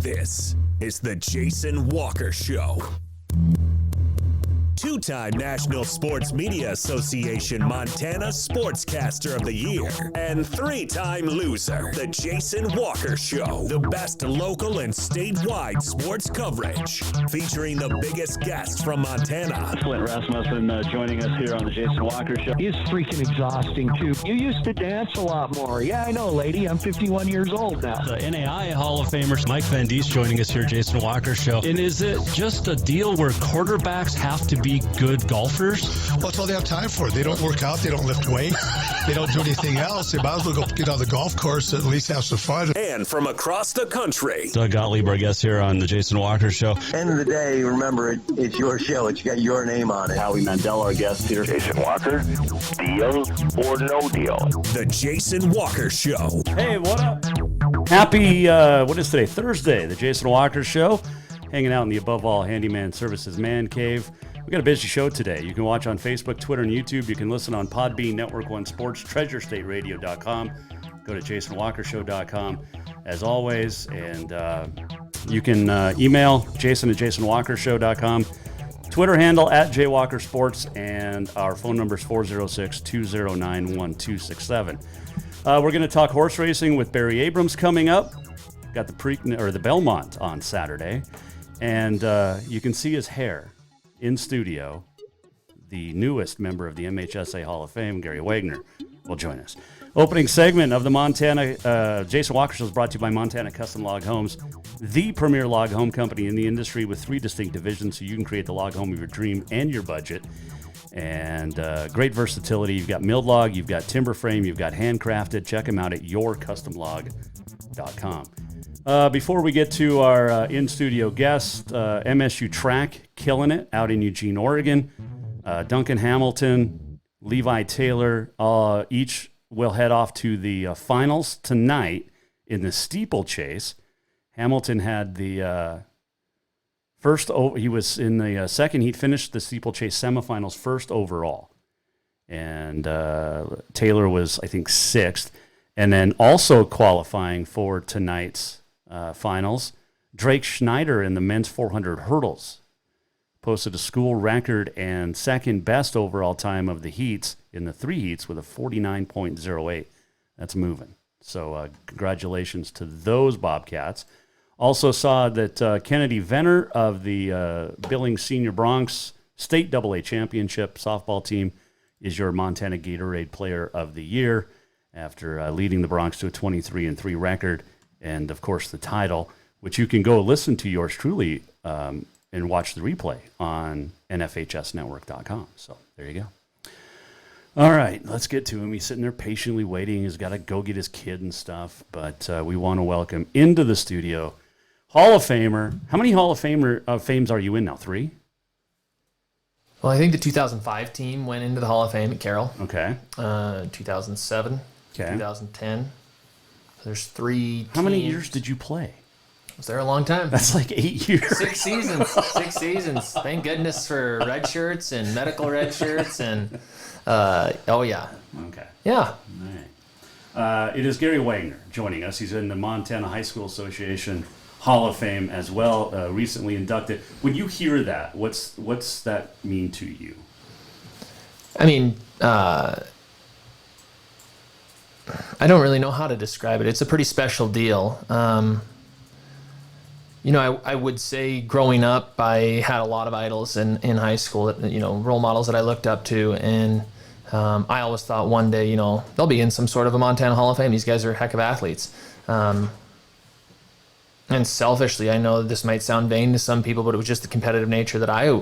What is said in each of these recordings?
This is the Jason Walker Show. Two-time National Sports Media Association Montana Sportscaster of the Year and three-time loser, the Jason Walker Show. The best local and statewide sports coverage, featuring the biggest guests from Montana. Flint Rasmussen joining us here on the Jason Walker Show. He's freaking exhausting, too. You used to dance a lot more. Yeah, I know, lady. I'm 51 years old now. The NAI Hall of Famer Mike Van Diest joining us here, Jason Walker Show. And is it just a deal where quarterbacks have to be good golfers? Well, that's all they have time for. They don't work out. They don't lift weight. They don't do anything else. They might as well go get on the golf course and at least have some fun. And from across the country, Doug Gottlieb, our guest here on the Jason Walker Show. End of the day, remember, it's your show. It's got your name on it. Howie Mandel, our guest here. Jason Walker, deal or no deal? the Jason Walker Show. Hey, what up? Happy, what is today? Thursday, the Jason Walker Show. Hanging out in the Above All Handyman Services Man Cave. We got a busy show today. You can watch on Facebook, Twitter, and YouTube. You can listen on Podbean, Network One Sports, TreasureStateRadio.com. Go to JasonWalkerShow.com as always. And you can email Jason at JasonWalkerShow.com. Twitter handle at JWalkerSports. And our phone number is 406-209-1267. We're going to talk horse racing with Barry Abrams coming up. Got the Belmont on Saturday. And you can see his hair in studio. The newest member of the MHSA Hall of Fame, Gary Wagner, will join us. Opening segment of the Montana Jason Walker Show is brought to you by Montana Custom Log Homes, the premier log home company in the industry with three distinct divisions, so you can create the log home of your dream and your budget. And great versatility. You've got milled log, you've got timber frame, you've got handcrafted. Check them out at yourcustomlog.com. Before we get to our in-studio guest, MSU Track, killing it out in Eugene, Oregon. Duncan Hamilton, Levi Taylor, each will head off to the finals tonight in the steeplechase. Hamilton had the he was in the second heat, finished the steeplechase semifinals first overall. And Taylor was, I think, sixth. And then also qualifying for tonight's finals, Drake Schneider in the men's 400 hurdles posted a school record and second best overall time of the heats in the three heats with a 49.08. That's moving. So congratulations to those Bobcats. Also saw that Kennedy Venner of the Billings Senior Bronx State AA Championship softball team is your Montana Gatorade Player of the Year after leading the Bronx to a 23-3 record. And, of course, the title, which you can go listen to yours truly and watch the replay on NFHSnetwork.com. So there you go. All right, let's get to him. He's sitting there patiently waiting. He's got to go get his kid and stuff. But we want to welcome into the studio Hall of Famer. How many Hall of Fames are you in now? 3? Well, I think the 2005 team went into the Hall of Fame at Carroll. Okay. 2007. Okay. 2010. There's 3 teams. How many years did you play? I was there a long time. That's like 8 years. 6 seasons. 6 seasons. Thank goodness for red shirts and medical red shirts and, oh, yeah. Okay. Yeah. All right. It is Gary Wagner joining us. He's in the Montana High School Association Hall of Fame as well, recently inducted. When you hear that, what's that mean to you? I mean, I don't really know how to describe it. It's a pretty special deal. I would say growing up, I had a lot of idols in high school, role models that I looked up to. And I always thought one day, they'll be in some sort of a Montana Hall of Fame. These guys are a heck of athletes. And selfishly, I know this might sound vain to some people, but it was just the competitive nature that I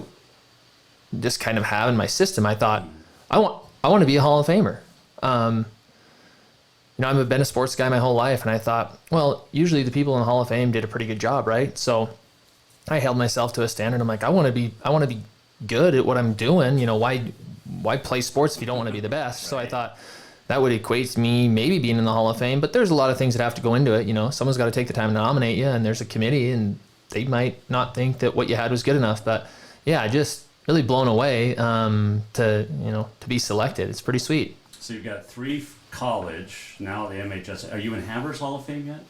just kind of have in my system. I thought, I want to be a Hall of Famer. I've been a sports guy my whole life, and I thought, well, usually the people in the Hall of Fame did a pretty good job, right? So I held myself to a standard. I'm like, I want to be good at what I'm doing. Why play sports if you don't want to be the best? So I thought that would equate me maybe being in the Hall of Fame, but there's a lot of things that have to go into it. Someone's got to take the time to nominate you, and there's a committee, and they might not think that what you had was good enough. But yeah, just really blown away to be selected. It's pretty sweet. So you've got 3 college, now the MHS. Are you in Havers Hall of Fame yet?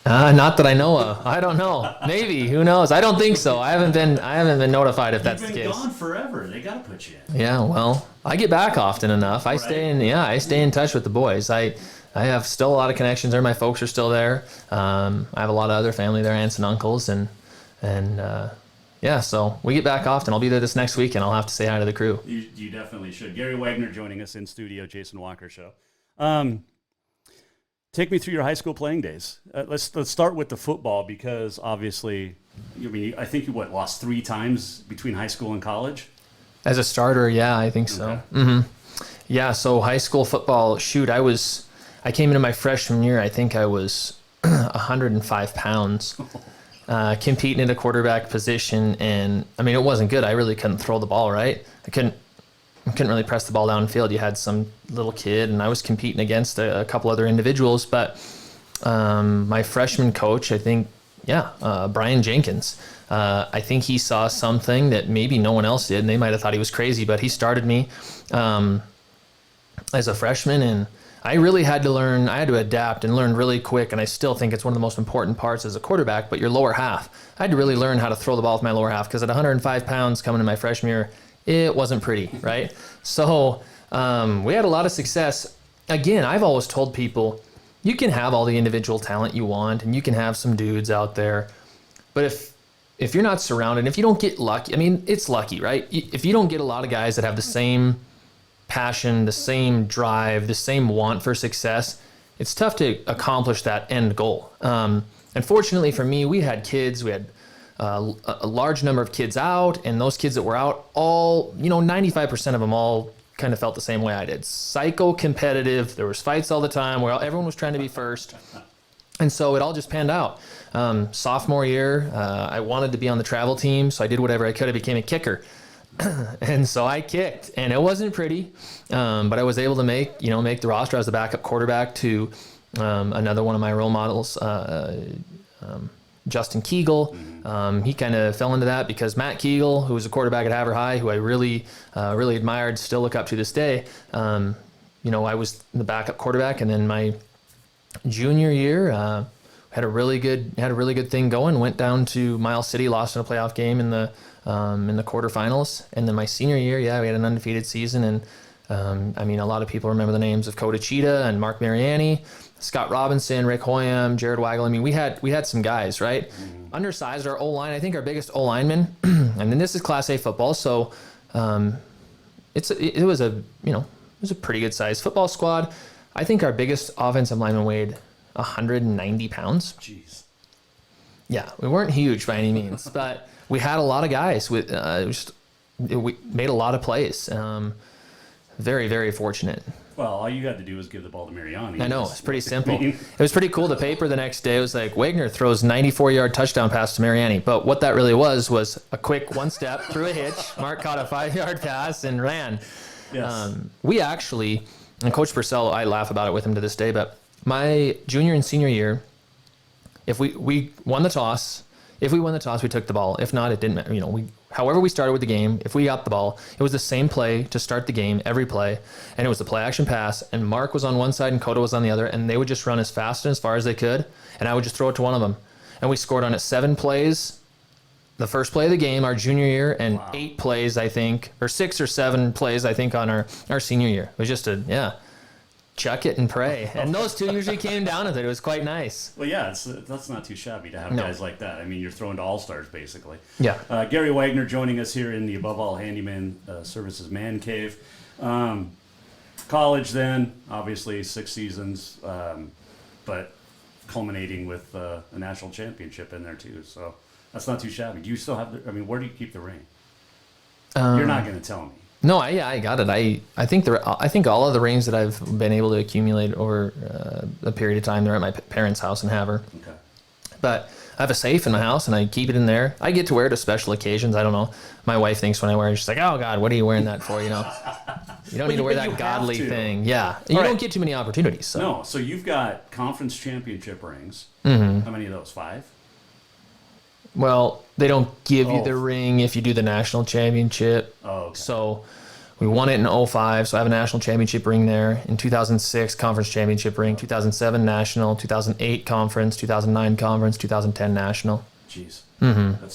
Not that I know of. I don't know. Maybe. Who knows? I don't think so. I haven't been notified if that's the case. You've been gone forever. They got to put you in. Yeah. Well, I get back often enough. I stay in touch with the boys. I have still a lot of connections there. My folks are still there. I have a lot of other family there, aunts and uncles, and yeah. So we get back often. I'll be there this next week, and I'll have to say hi to the crew. You definitely should. Gary Wagner joining us in studio. Jason Walker Show. Take me through your high school playing days. Let's start with the football because obviously, I think you lost 3 times between high school and college. As a starter, yeah, I think so. Mm-hmm. Yeah, so high school football. Shoot, I came into my freshman year. I think I was 105 pounds, competing in a quarterback position, and I mean it wasn't good. I really couldn't throw the ball right. I couldn't really press the ball downfield. You had some little kid, and I was competing against a couple other individuals. But my freshman coach, I think, Brian Jenkins, I think he saw something that maybe no one else did, and they might have thought he was crazy, but he started me as a freshman, and I really had to learn. I had to adapt and learn really quick, and I still think it's one of the most important parts as a quarterback, but your lower half. I had to really learn how to throw the ball with my lower half because at 105 pounds coming in my freshman year, it wasn't pretty, right? So we had a lot of success. Again, I've always told people, you can have all the individual talent you want, and you can have some dudes out there, but if you're not surrounded, if you don't get lucky, I mean, it's lucky, right? If you don't get a lot of guys that have the same passion, the same drive, the same want for success, it's tough to accomplish that end goal. Unfortunately for me, we had kids, we had a large number of kids out, and those kids that were out, all 95% of them all kind of felt the same way I did. Psycho competitive. There was fights all the time where everyone was trying to be first, and so it all just panned out. Sophomore year, I wanted to be on the travel team, so I did whatever I could. I became a kicker, and so I kicked, and it wasn't pretty, but I was able to make the roster. I was the backup quarterback to another one of my role models, Justin Kegel. He kind of fell into that because Matt Kegel, who was a quarterback at Haver High, who I really admired, still look up to this day. I was the backup quarterback, and then my junior year had a really good thing going. Went down to Miles City, lost in a playoff game in the quarterfinals, and then my senior year, we had an undefeated season, and a lot of people remember the names of Coda Cheetah and Mark Mariani, Scott Robinson, Rick Hoyam, Jared Weigel. I mean, we had some guys, right? Mm-hmm. Undersized, our O-line, I think our biggest O-lineman, and then this is Class A football, so it was a pretty good sized football squad. I think our biggest offensive lineman weighed 190 pounds. Jeez. Yeah, we weren't huge by any means, but we had a lot of guys with we made a lot of plays. Very, very fortunate. Well, all you had to do was give the ball to Mariani. I know, it's pretty simple. It was pretty cool. The paper the next day was like, Wagner throws 94-yard touchdown pass to Mariani. But what that really was a quick one step through a hitch. Mark caught a 5-yard pass and ran. Yes. We actually, and Coach Purcell, I laugh about it with him to this day, but my junior and senior year, if we won the toss, we took the ball. If not, it didn't matter. However we started with the game, if we got the ball, it was the same play to start the game, every play, and it was the play action pass, and Mark was on one side and Coda was on the other, and they would just run as fast and as far as they could, and I would just throw it to one of them. And we scored on it 7 plays, the first play of the game, our junior year, and 8 plays, I think, or 6 or 7 plays, I think, on our senior year. It was just chuck it and pray. And those two usually came down with it. It was quite nice. Well, yeah, that's not too shabby to have guys like that. I mean, you're throwing to all-stars, basically. Yeah. Gary Wagner joining us here in the Above All Handyman Services Man Cave. College then, obviously 6 seasons, but culminating with a national championship in there too. So that's not too shabby. Do you still have where do you keep the ring? You're not going to tell me. No, I got it. I think all of the rings that I've been able to accumulate over a period of time, they're at my parents' house in Havre. Okay. But I have a safe in my house, and I keep it in there. I get to wear it to special occasions. I don't know. My wife thinks when I wear it, she's like, "Oh God, what are you wearing that for?" You don't need to wear that godly thing. Yeah, you don't get too many opportunities. So. No, so you've got conference championship rings. Mm-hmm. How many of those? 5? Well, they don't give you the ring if you do the national championship. Oh, okay. So We won it in 2005, so I have a national championship ring there. In 2006, conference championship ring. 2007, national. 2008, conference. 2009, conference. 2010, national. Jeez. Mm-hmm.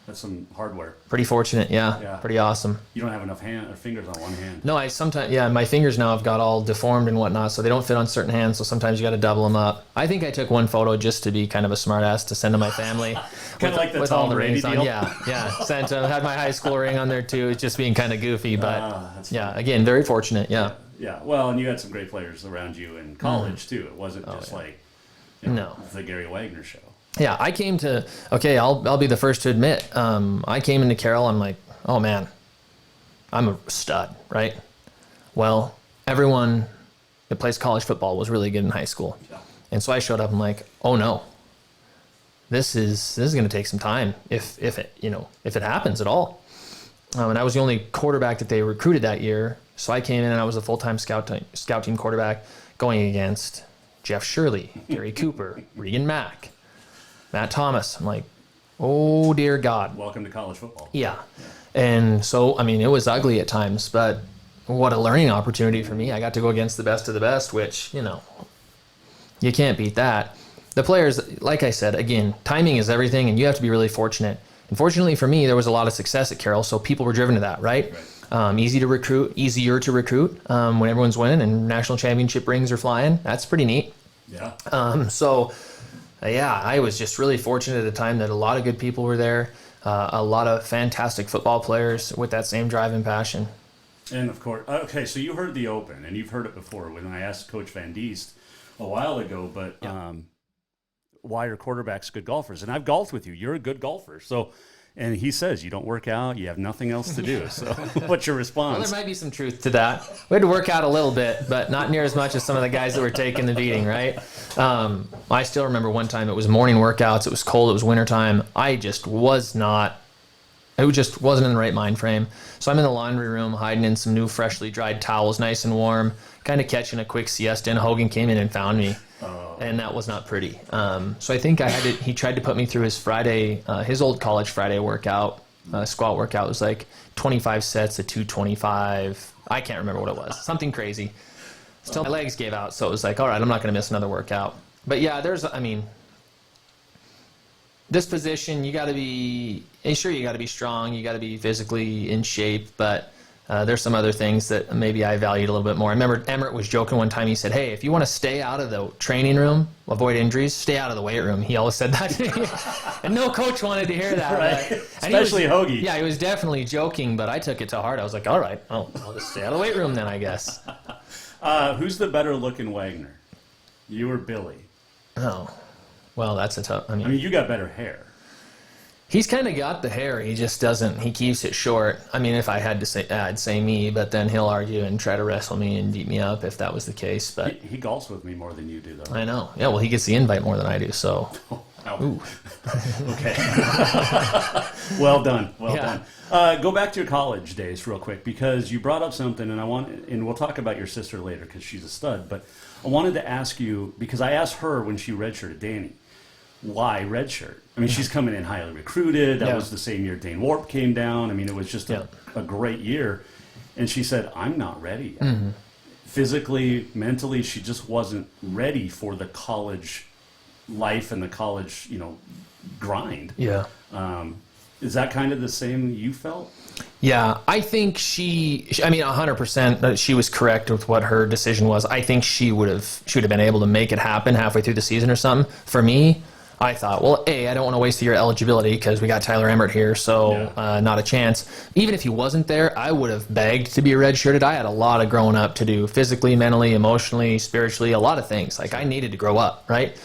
That's some hardware. Pretty fortunate, yeah. Pretty awesome. You don't have enough fingers on one hand. No, my fingers now have got all deformed and whatnot, so they don't fit on certain hands, so sometimes you got to double them up. I think I took one photo just to be kind of a smartass to send to my family. Kind of like the with Tom all the Brady rings deal? on. Yeah. Sent had my high school ring on there too. It's just being kind of goofy, but again, very fortunate, Yeah, well, and you had some great players around you in college too. It wasn't just the Gary Wagner show. Yeah, I came to, I'll be the first to admit, I came into Carroll, I'm like, oh man, I'm a stud, right? Well, everyone that plays college football was really good in high school. Yeah. And so I showed up, I'm like, oh no, this is going to take some time if it happens at all. And I was the only quarterback that they recruited that year. So I came in and I was a full-time scout team quarterback going against Jeff Shirley, Gary Cooper, Regan Mack, Matt Thomas. I'm like, oh, dear God. Welcome to college football. Yeah. And so, it was ugly at times, but what a learning opportunity for me. I got to go against the best of the best, which, you can't beat that. The players, like I said, again, timing is everything, and you have to be really fortunate. And fortunately for me, there was a lot of success at Carroll, so people were driven to that, right? Easier to recruit when everyone's winning and national championship rings are flying. That's pretty neat. Yeah. I was just really fortunate at a time that a lot of good people were there, a lot of fantastic football players with that same drive and passion. And of course, okay, so you heard the Open, and you've heard it before when I asked Coach Van Diest a while ago, but why are quarterbacks good golfers? And I've golfed with you. You're a good golfer. So, and he says you don't work out, you have nothing else to do. So what's your response? Well, there might be some truth to that. We had to work out a little bit, but not near as much as some of the guys that were taking the beating, right? I still remember one time it was morning workouts. It was cold. It was wintertime. It just wasn't in the right mind frame. So I'm in the laundry room hiding in some new freshly dried towels, nice and warm, kind of catching a quick siesta, and Hogan came in and found me. And that was not pretty. So I think he tried to put me through his old college Friday workout, squat workout. It was like 25 sets of 225. I can't remember what it was. Something crazy. Still, my legs gave out, so it was like, all right, I'm not going to miss another workout. But yeah, this position, you got to be strong, you got to be physically in shape, but there's some other things that maybe I valued a little bit more. I remember Emmert was joking one time. He said, hey, if you want to stay out of the training room, avoid injuries, stay out of the weight room. He always said that to me. And no coach wanted to hear that. Right. Especially Hoagie. Yeah, he was definitely joking, but I took it to heart. I was like, all right, I'll just stay out of the weight room then, I guess. Who's the better looking Wagner? You or Billy? Oh, well, that's a tough... you got better hair. He's kind of got the hair. He just doesn't. He keeps it short. If I had to say, I'd say me, but then he'll argue and try to wrestle me and beat me up if that was the case. But he golfs with me more than you do, though. I know. Yeah, well, he gets the invite more than I do, so... Ooh. Okay. Well done. Well done. Go back to your college days real quick, because you brought up something, and we'll talk about your sister later because she's a stud, but I wanted to ask you, because I asked her when she redshirted Danny, why redshirt? She's coming in highly recruited. That was the same year Dane Warp came down. It was just a great year. And she said, I'm not ready yet. Mm-hmm. Physically, mentally, she just wasn't ready for the college life and the college, grind. Yeah. Is that kind of the same you felt? Yeah, I think 100% she was correct with what her decision was. I think she would have been able to make it happen halfway through the season or something. For me, I thought, well, I don't want to waste your eligibility because we got Tyler Emmert here, so not a chance. Even if he wasn't there, I would have begged to be redshirted. I had a lot of growing up to do, physically, mentally, emotionally, spiritually, a lot of things. Like, I needed to grow up, right?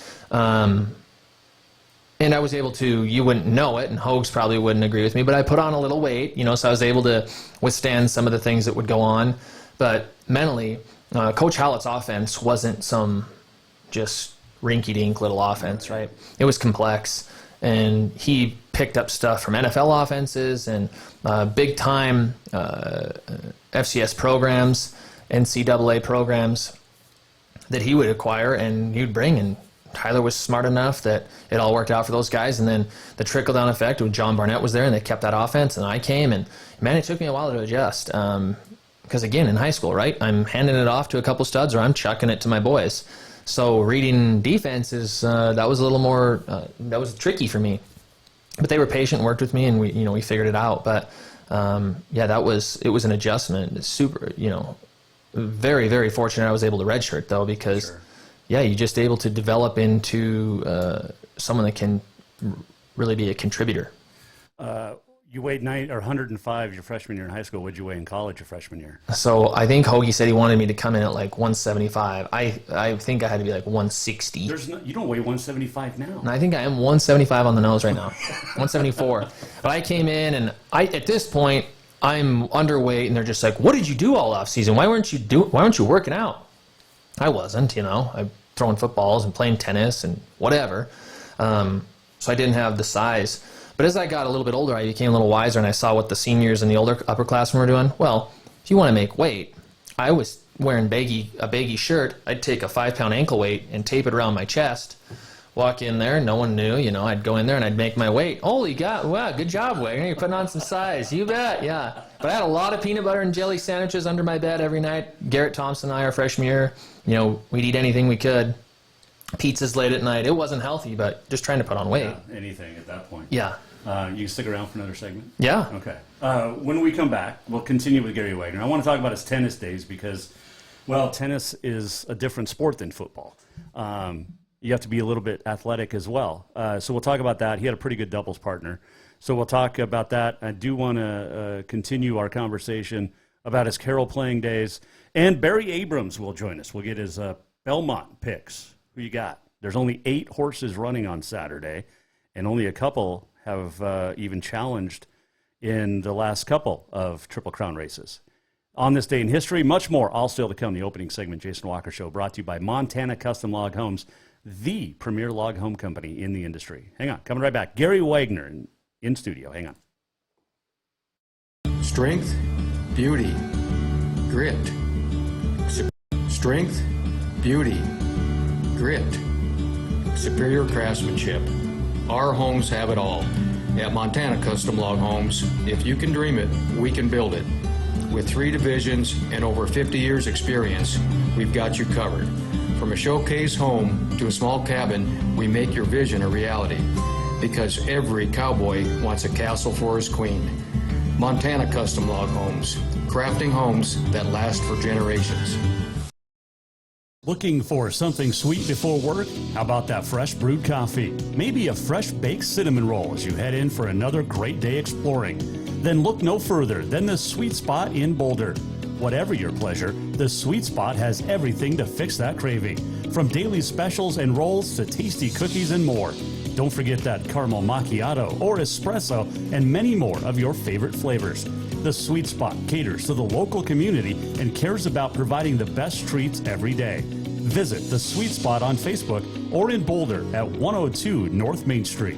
And I was able to, you wouldn't know it, and Hogs probably wouldn't agree with me, but I put on a little weight, so I was able to withstand some of the things that would go on. But mentally, Coach Hallett's offense wasn't some just rinky-dink little offense, right? It was complex, and he picked up stuff from NFL offenses and big-time FCS programs, NCAA programs that he would acquire, and he would bring and Tyler was smart enough that it all worked out for those guys. And then the trickle-down effect when John Barnett was there and they kept that offense, and I came, and man, it took me a while to adjust. Because again, in high school, right, I'm handing it off to a couple studs or I'm chucking it to my boys. So reading defense that was a little more, that was tricky for me. But they were patient, worked with me, and we figured it out. But it was an adjustment. Super, very, very fortunate I was able to redshirt though, because sure. You're just able to develop into someone that can really be a contributor. You weighed 105 your freshman year in high school. What'd you weigh in college your freshman year? So I think Hoagie said he wanted me to come in at like 175. I think I had to be like 160. You don't weigh 175 now. And I think I am 175 on the nose right now. 174. But I came in, and at this point I'm underweight, and they're just like, "What did you do all off season? Why weren't you working out?" I wasn't. I'm throwing footballs and playing tennis and whatever. So I didn't have the size. But as I got a little bit older, I became a little wiser, and I saw what the seniors and the older upperclassmen were doing. Well, if you want to make weight, I was wearing a baggy shirt. I'd take a 5-pound ankle weight and tape it around my chest, walk in there, no one knew, I'd go in there and I'd make my weight. Holy God, wow, good job, Wagner. You're putting on some size. You bet, yeah. But I had a lot of peanut butter and jelly sandwiches under my bed every night. Garrett Thompson and I, our freshman year, we'd eat anything we could. Pizzas late at night. It wasn't healthy, but just trying to put on weight. Yeah, anything at that point. Yeah. You can stick around for another segment? Yeah. Okay. When we come back, we'll continue with Gary Wagner. I want to talk about his tennis days because, well, tennis is a different sport than football. You have to be a little bit athletic as well. So we'll talk about that. He had a pretty good doubles partner. So we'll talk about that. I do want to continue our conversation about his carol playing days. And Barry Abrams will join us. We'll get his Belmont picks. Who you got? There's only 8 horses running on Saturday, and only a couple have even challenged in the last couple of Triple Crown races. On this day in history, much more, all still to come. The opening segment, Jason Walker Show, brought to you by Montana Custom Log Homes, the premier log home company in the industry. Hang on, coming right back. Gary Wagner in studio. Hang on. Strength, beauty, grit. Strength, beauty, grit, superior craftsmanship. Our homes have it all. At Montana Custom Log Homes, if you can dream it, we can build it. With 3 divisions and over 50 years experience, we've got you covered. From a showcase home to a small cabin, we make your vision a reality. Because every cowboy wants a castle for his queen. Montana Custom Log Homes, crafting homes that last for generations. Looking for something sweet before work? How about that fresh brewed coffee? Maybe a fresh baked cinnamon roll as you head in for another great day exploring. Then look no further than the Sweet Spot in Boulder. Whatever your pleasure, the Sweet Spot has everything to fix that craving. From daily specials and rolls to tasty cookies and more. Don't forget that caramel macchiato or espresso and many more of your favorite flavors. The Sweet Spot caters to the local community and cares about providing the best treats every day. Visit the Sweet Spot on Facebook or in Boulder at 102 North Main Street.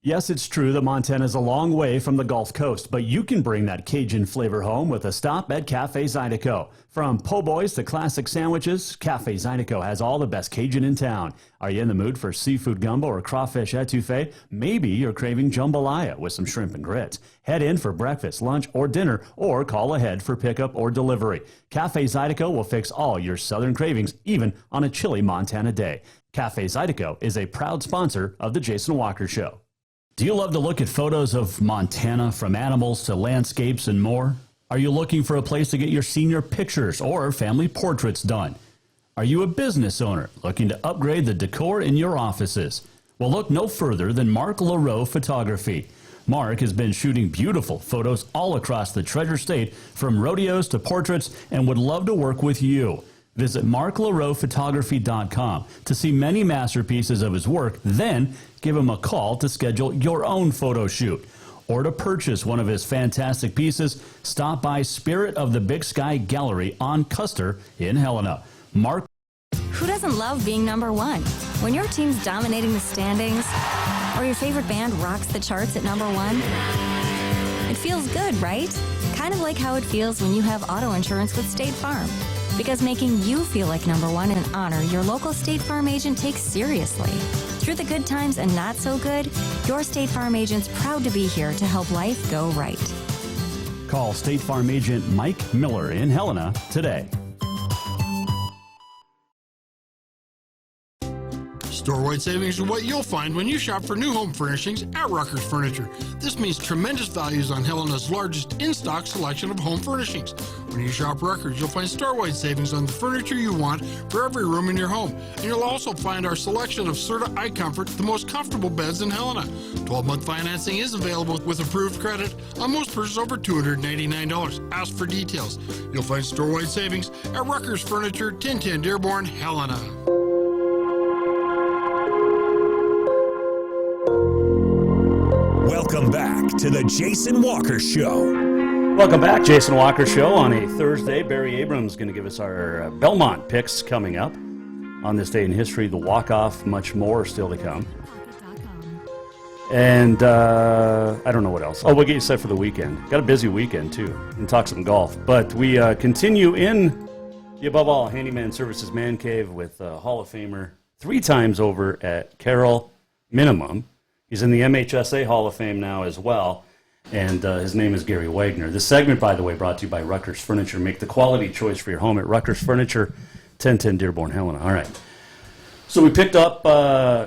Yes, it's true that Montana is a long way from the Gulf Coast, but you can bring that Cajun flavor home with a stop at Cafe Zydeco. From po' boys to classic sandwiches, Cafe Zydeco has all the best Cajun in town. Are you in the mood for seafood gumbo or crawfish etouffee? Maybe you're craving jambalaya with some shrimp and grits. Head in for breakfast, lunch, or dinner, or call ahead for pickup or delivery. Cafe Zydeco will fix all your southern cravings, even on a chilly Montana day. Cafe Zydeco is a proud sponsor of The Jason Walker Show. Do you love to look at photos of Montana, from animals to landscapes and more? Are you looking for a place to get your senior pictures or family portraits done? Are you a business owner looking to upgrade the decor in your offices? Well, look no further than Mark Laro Photography. Mark has been shooting beautiful photos all across the Treasure State, from rodeos to portraits, and would love to work with you. Visit marklarophotography.com to see many masterpieces of his work, then give him a call to schedule your own photo shoot. Or to purchase one of his fantastic pieces, stop by Spirit of the Big Sky Gallery on Custer in Helena. Mark. Who doesn't love being number one? When your team's dominating the standings, or your favorite band rocks the charts at number one, it feels good, right? Kind of like how it feels when you have auto insurance with State Farm. Because making you feel like number one an honor your local State Farm agent takes seriously. Through the good times and not so good, your State Farm agent's proud to be here to help life go right. Call State Farm agent Mike Miller in Helena today. Store-wide savings are what you'll find when you shop for new home furnishings at Rucker's Furniture. This means tremendous values on Helena's largest in-stock selection of home furnishings. When you shop Rucker's, you'll find store-wide savings on the furniture you want for every room in your home. And you'll also find our selection of Serta iComfort, the most comfortable beds in Helena. 12-month financing is available with approved credit on most purchases over $299. Ask for details. You'll find store-wide savings at Rucker's Furniture, 1010 Dearborn, Helena. Welcome back to the Jason Walker Show. Welcome back, Jason Walker Show on a Thursday. Barry Abrams going to give us our Belmont picks coming up on this day in history. The walk-off, much more still to come. And I don't know what else. Oh, we'll get you set for the weekend. Got a busy weekend, too, and talk some golf. But we continue in the Above All Handyman Services Man Cave with Hall of Famer 3 times over at Carroll Minimum. He's in the MHSA Hall of Fame now as well, and his name is Gary Wagner. This segment, by the way, brought to you by Rucker's Furniture. Make the quality choice for your home at Rucker's Furniture, 1010 Dearborn, Helena. All right. So we picked up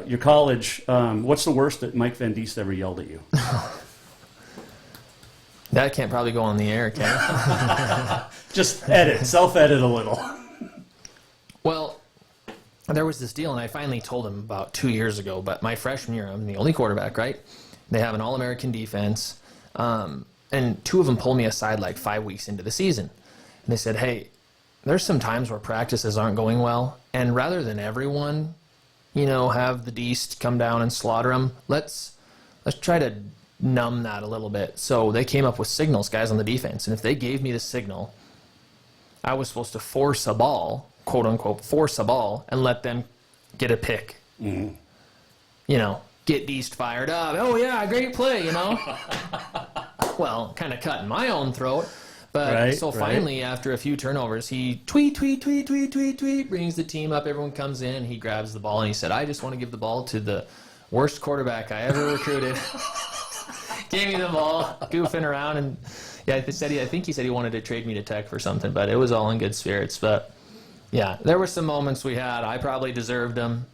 your college. What's the worst that Mike Van Diest ever yelled at you? That can't probably go on the air, can it? Just self-edit a little. Well, there was this deal, and I finally told him about 2 years ago, but my freshman year, I'm the only quarterback, right? They have an All-American defense, and 2 of them pulled me aside like 5 weeks into the season. And they said, hey, there's some times where practices aren't going well, and rather than everyone, have the Diest come down and slaughter them, let's try to numb that a little bit. So they came up with signals, guys on the defense, and if they gave me the signal, I was supposed to force a ball, quote unquote, force a ball and let them get a pick. Mm-hmm. Get Diest fired up. Oh yeah, great play, Well, kind of cutting my own throat. But finally, after a few turnovers, he tweet, brings the team up. Everyone comes in and he grabs the ball and he said, I just want to give the ball to the worst quarterback I ever recruited. Gave me the ball, goofing around, and I think he said he wanted to trade me to Tech for something, but it was all in good spirits. But yeah, there were some moments we had. I probably deserved them.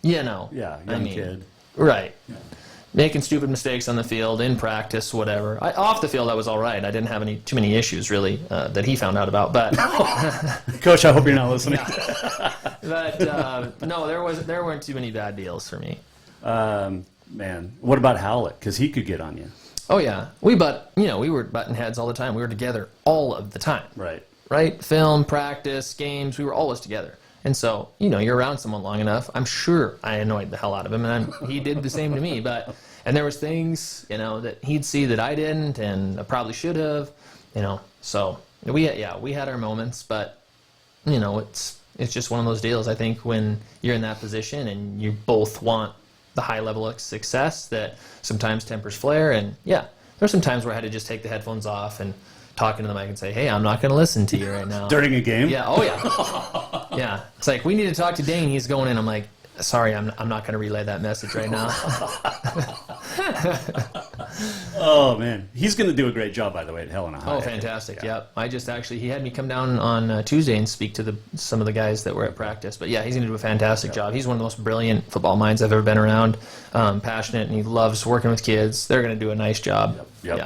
Yeah, young kid. Right. Yeah. Making stupid mistakes on the field, in practice, whatever. Off the field, I was all right. I didn't have too many issues, really, that he found out about. But Coach, I hope you're not listening. But no, there weren't too many bad deals for me. Man, what about Howlett? Because he could get on you. Oh yeah, we were butting heads all the time. We were together all of the time. Right? Film, practice, games, we were always together. And so, you're around someone long enough, I'm sure I annoyed the hell out of him, and he did the same to me. And there was things, that he'd see that I didn't, and I probably should have, So we had our moments, but it's just one of those deals. I think when you're in that position and you both want the high level of success, that sometimes tempers flare. And there's some times where I had to just take the headphones off and talking to the mic and say, hey, I'm not going to listen to you right now. During a game? Yeah. Oh, yeah. Yeah. It's like, we need to talk to Dane. He's going in. I'm like, sorry, I'm not going to relay that message right now. Oh, man. He's going to do a great job, by the way, at Helena High. Oh, fantastic. Yep. He had me come down on Tuesday and speak to some of the guys that were at practice. But yeah, he's going to do a fantastic job. He's one of the most brilliant football minds I've ever been around. Passionate, and he loves working with kids. They're going to do a nice job. Yep.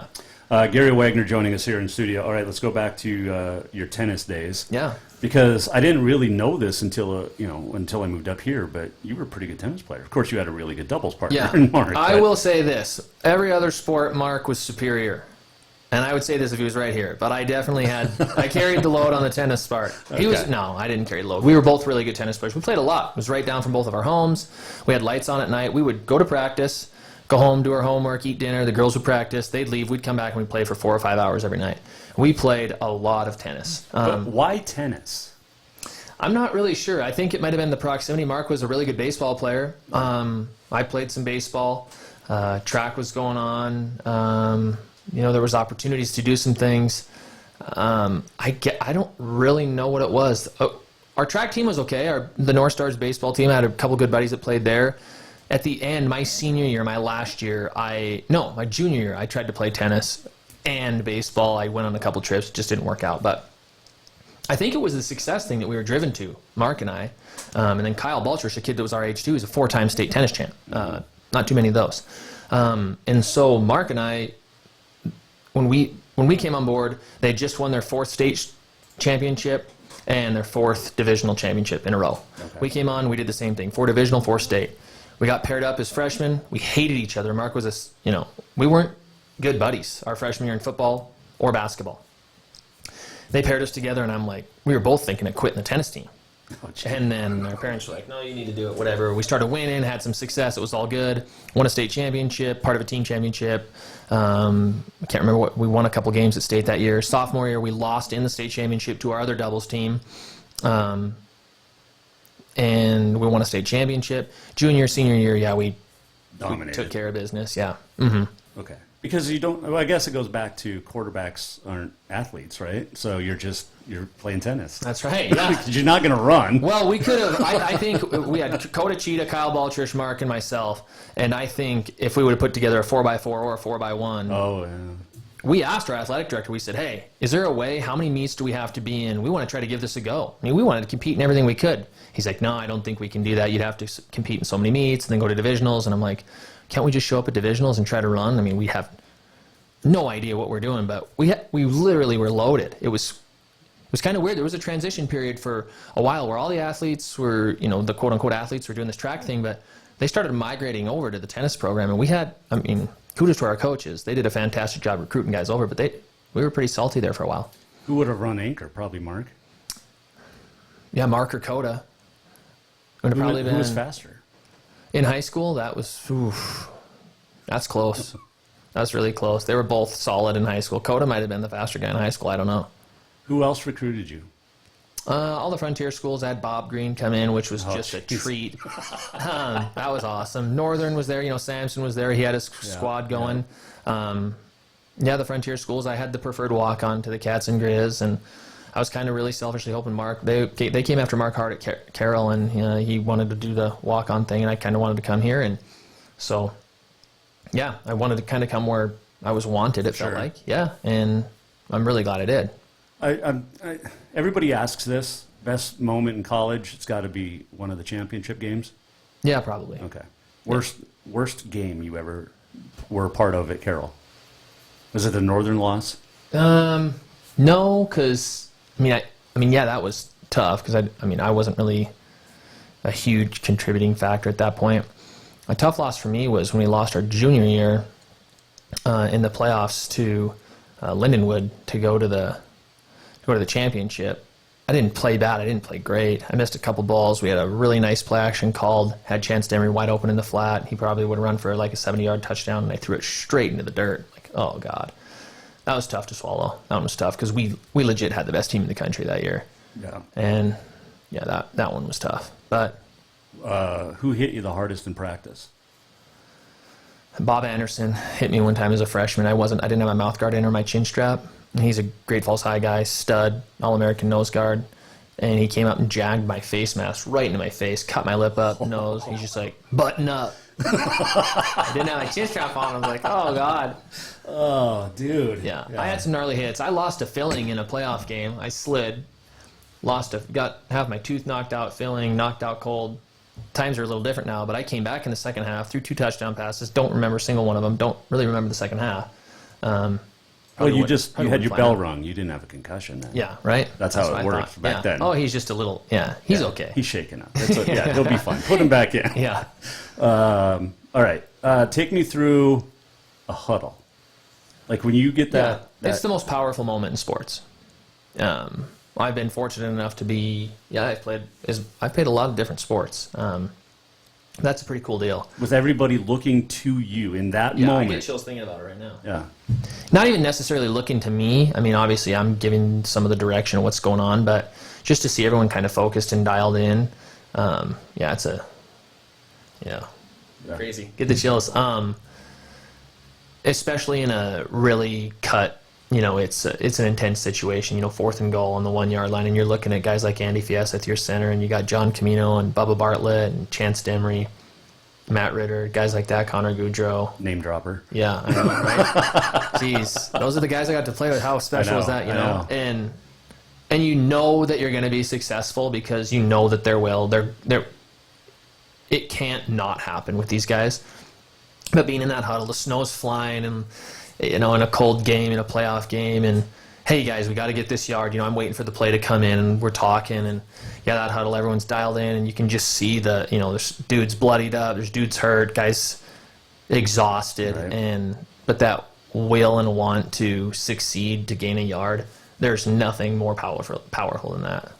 Yeah. Gary Wagner joining us here in studio. All right, let's go back to your tennis days. Yeah. Because I didn't really know this until I moved up here, but you were a pretty good tennis player. Of course, you had a really good doubles partner in Mark. I will say this. Every other sport, Mark was superior. And I would say this if he was right here, but I definitely I carried the load on the tennis part. No, I didn't carry the load. We were both really good tennis players. We played a lot. It was right down from both of our homes. We had lights on at night. We would go to practice, go home, do our homework, eat dinner. The girls would practice. They'd leave. We'd come back and we'd play for 4 or 5 hours every night. We played a lot of tennis. But why tennis? I'm not really sure. I think it might have been the proximity. Mark was a really good baseball player. I played some baseball. Track was going on. There was opportunities to do some things. I don't really know what it was. Our track team was okay. The North Stars baseball team, I had a couple good buddies that played there. At the end, my senior year, my junior year, I tried to play tennis and baseball. I went on a couple trips, just didn't work out. But I think it was the success thing that we were driven to, Mark and I. And then Kyle Baltrish, a kid that was our age too, is a 4-time state tennis champ. Not too many of those. And so Mark and I, when we came on board, they had just won their 4th state championship and their 4th divisional championship in a row. Okay. We came on, we did the same thing, 4 divisional, 4 state. We got paired up as freshmen. We hated each other. Mark was we weren't good buddies our freshman year in football or basketball. They paired us together, and we were both thinking of quitting the tennis team. Oh, and then our parents were like, no, you need to do it, whatever. We started winning, had some success. It was all good. Won a state championship, part of a team championship. I can't remember what. We won a couple games at state that year. Sophomore year, we lost in the state championship to our other doubles team. And we won a state championship. Junior, senior year, we took care of business, yeah. Mm-hmm. Okay. Because I guess it goes back to quarterbacks aren't athletes, right? So you're playing tennis. That's right, yeah. You're not going to run. Well, we could have, I think we had Coda Cheetah, Kyle Baltrish, Mark, and myself. And I think if we would have put together a 4x4 or a 4x1. Oh, yeah. We asked our athletic director, we said, hey, is there a way? How many meets do we have to be in? We want to try to give this a go. I mean, we wanted to compete in everything we could. He's like, no, I don't think we can do that. You'd have to compete in so many meets and then go to divisionals. And I'm like, can't we just show up at divisionals and try to run? I mean, we have no idea what we're doing, but we literally were loaded. It was kind of weird. There was a transition period for a while where all the athletes were, the quote-unquote athletes were doing this track thing, but they started migrating over to the tennis program. And we had, kudos to our coaches. They did a fantastic job recruiting guys over, but we were pretty salty there for a while. Who would have run anchor? Probably Mark. Yeah, Mark or Coda. Who was faster? In high school, that's close. That's really close. They were both solid in high school. Coda might have been the faster guy in high school. I don't know. Who else recruited you? All the Frontier schools had Bob Green come in, which was just a treat. That was awesome. Northern was there. Samson was there. He had his squad going. The Frontier schools, I had the preferred walk-on to the Cats and Grizz, and I was kind of really selfishly hoping Mark. They came after Mark Hart at Carroll, and he wanted to do the walk-on thing, and I kind of wanted to come here, and so I wanted to kind of come where I was wanted. It felt like, and I'm really glad I did. Everybody asks this. Best moment in college? It's got to be one of the championship games. Yeah, probably. Okay. Worst game you ever were a part of at Carroll? Was it the Northern loss? No, because that was tough because I wasn't really a huge contributing factor at that point. A tough loss for me was when we lost our junior year in the playoffs to Lindenwood to go to the championship. I didn't play bad. I didn't play great. I missed a couple balls. We had a really nice play action called. Had Chance Demery wide open in the flat. He probably would have run for like a 70-yard touchdown, and I threw it straight into the dirt. Like, oh, God. That was tough to swallow. That one was tough because we legit had the best team in the country that year. Yeah. And, that one was tough. But who hit you the hardest in practice? Bob Anderson hit me one time as a freshman. I didn't have my mouth guard in or my chin strap. He's a Great Falls High guy, stud, All-American nose guard. And he came up and jagged my face mask right into my face, cut my lip up, nose. He's just like, button up. I didn't have my chin strap on. I was like, oh, God. Oh, dude. Yeah. I had some gnarly hits. I lost a filling in a playoff game. I slid. Got half my tooth knocked out, filling, knocked out cold. Times are a little different now, but I came back in the second half, threw 2 touchdown passes. Don't remember a single one of them. Don't really remember the second half. Well, you had your bell rung. You didn't have a concussion then. Yeah, right? That's how it worked back then. Oh, he's just a little, he's okay. He's shaking up. He'll be fine. Put him back in. Yeah. All right. Take me through a huddle. Like when you get that. It's the most powerful moment in sports. I've been fortunate enough to be, I've played a lot of different sports. That's a pretty cool deal. With everybody looking to you in that moment. I get chills thinking about it right now. Yeah. Not even necessarily looking to me. I mean, obviously I'm giving some of the direction of what's going on, but just to see everyone kind of focused and dialed in. It's crazy. Get the chills. Especially in a really cut it's an intense situation, 4th and goal on the 1 yard line, and you're looking at guys like Andy Fiesta at your center, and you got John Camino and Bubba Bartlett and Chance Demery, Matt Ritter, guys like that, Connor Goudreau. Name dropper. Yeah, I know, right? Jeez. Those are the guys I got to play with. How special is that, And you know that you're going to be successful because you know that it can't not happen with these guys. But being in that huddle, the snow's flying, and in a cold game, in a playoff game, and hey guys, we got to get this yard. I'm waiting for the play to come in, and we're talking, and that huddle, everyone's dialed in, and you can just see there's dudes bloodied up, there's dudes hurt, guys exhausted, right. But that will and want to succeed to gain a yard, there's nothing more powerful than that.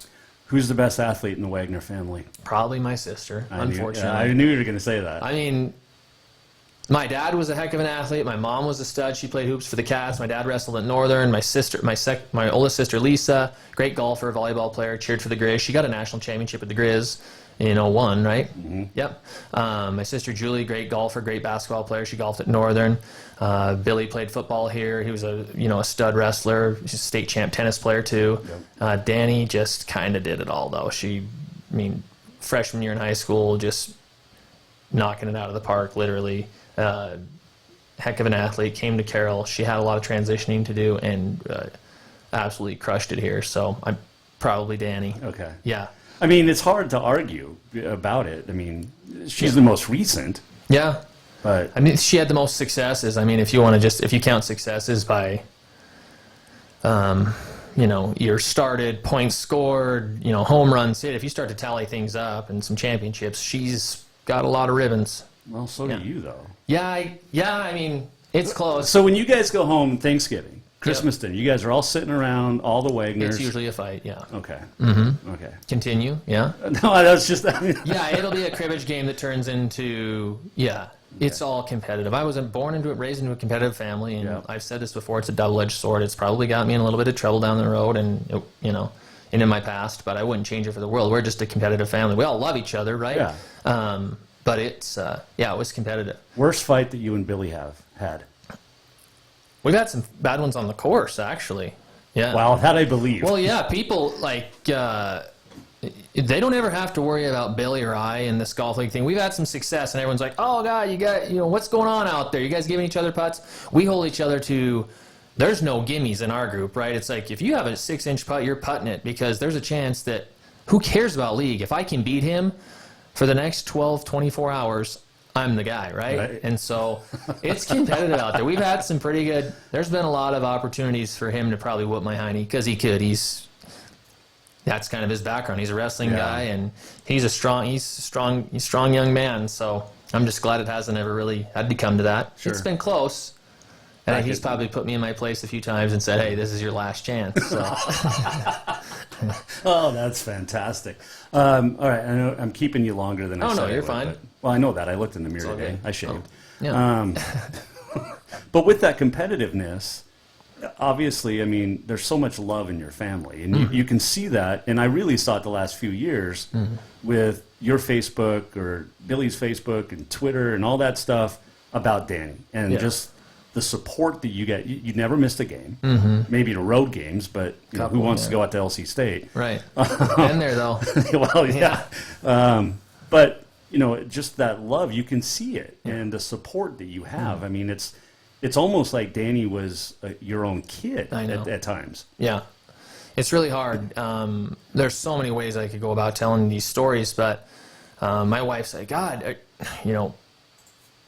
Who's the best athlete in the Wagner family? Probably my sister, unfortunately. I knew you were going to say that. I mean, my dad was a heck of an athlete. My mom was a stud. She played hoops for the Cats. My dad wrestled at Northern. My sister, my oldest sister, Lisa, great golfer, volleyball player, cheered for the Grizz. She got a national championship with the Grizz in 01, right? Mm-hmm. Yep. My sister, Julie, great golfer, great basketball player. She golfed at Northern. Billy played football here. He was a stud wrestler. He's a state champ tennis player too. Yep. Danny just kind of did it all though. Freshman year in high school, just knocking it out of the park, literally. Heck of an athlete, came to Carroll. She had a lot of transitioning to do and absolutely crushed it here. So I'm probably Danny. Okay. Yeah. I mean, it's hard to argue about it. I mean, she's the most recent. Yeah. But I mean, she had the most successes. I mean, if you count successes by, years started, points scored, home runs hit, if you start to tally things up and some championships, she's got a lot of ribbons. Well, so do you, though. Yeah, I mean, it's close. So when you guys go home Thanksgiving, Christmas dinner, you guys are all sitting around, all the Wagners. It's usually a fight, yeah. Okay. Mm-hmm. Okay. Continue, yeah. No, that's just... Yeah, it'll be a cribbage game that turns into... Yeah, it's all competitive. I was raised into a competitive family, and I've said this before, it's a double-edged sword. It's probably got me in a little bit of trouble down the road, and, and in my past, but I wouldn't change it for the world. We're just a competitive family. We all love each other, right? Yeah. But it's, it was competitive. Worst fight that you and Billy have had? We've had some bad ones on the course, actually. Yeah. Well, that I believe. Well, yeah, people, they don't ever have to worry about Billy or I in this golf league thing. We've had some success, and everyone's like, oh, God, you got, what's going on out there? You guys giving each other putts? We hold each other to, there's no gimmies in our group, right? It's like, if you have a 6-inch putt, you're putting it, because there's a chance that, who cares about league? If I can beat him for the next 12, 24 hours, I'm the guy, right? And so it's competitive out there. We've had some pretty good, there's been a lot of opportunities for him to probably whoop my hiney, because he could. That's kind of his background. He's a wrestling guy, and he's a strong young man. So I'm just glad it hasn't ever really had to come to that. Sure. It's been close. And he's probably put me in my place a few times and said, hey, this is your last chance. So. Oh, that's fantastic. All right, I know I'm keeping you longer than I said. Oh, no, you're fine. Well, I know that. I looked in the mirror today. I shaved. Oh. Yeah. But with that competitiveness, obviously, I mean, there's so much love in your family. And you can see that. And I really saw it the last few years with your Facebook or Billy's Facebook and Twitter and all that stuff about Danny. And just the support that you get. You never missed a game. Maybe the road games, but who wants to go out to LC State? Right. Been there, though. Well, yeah. But, just that love, you can see it. And the support that you have. I mean, it's almost like Danny was your own kid at times. Yeah. It's really hard. There's so many ways I could go about telling these stories, but my wife's like, God,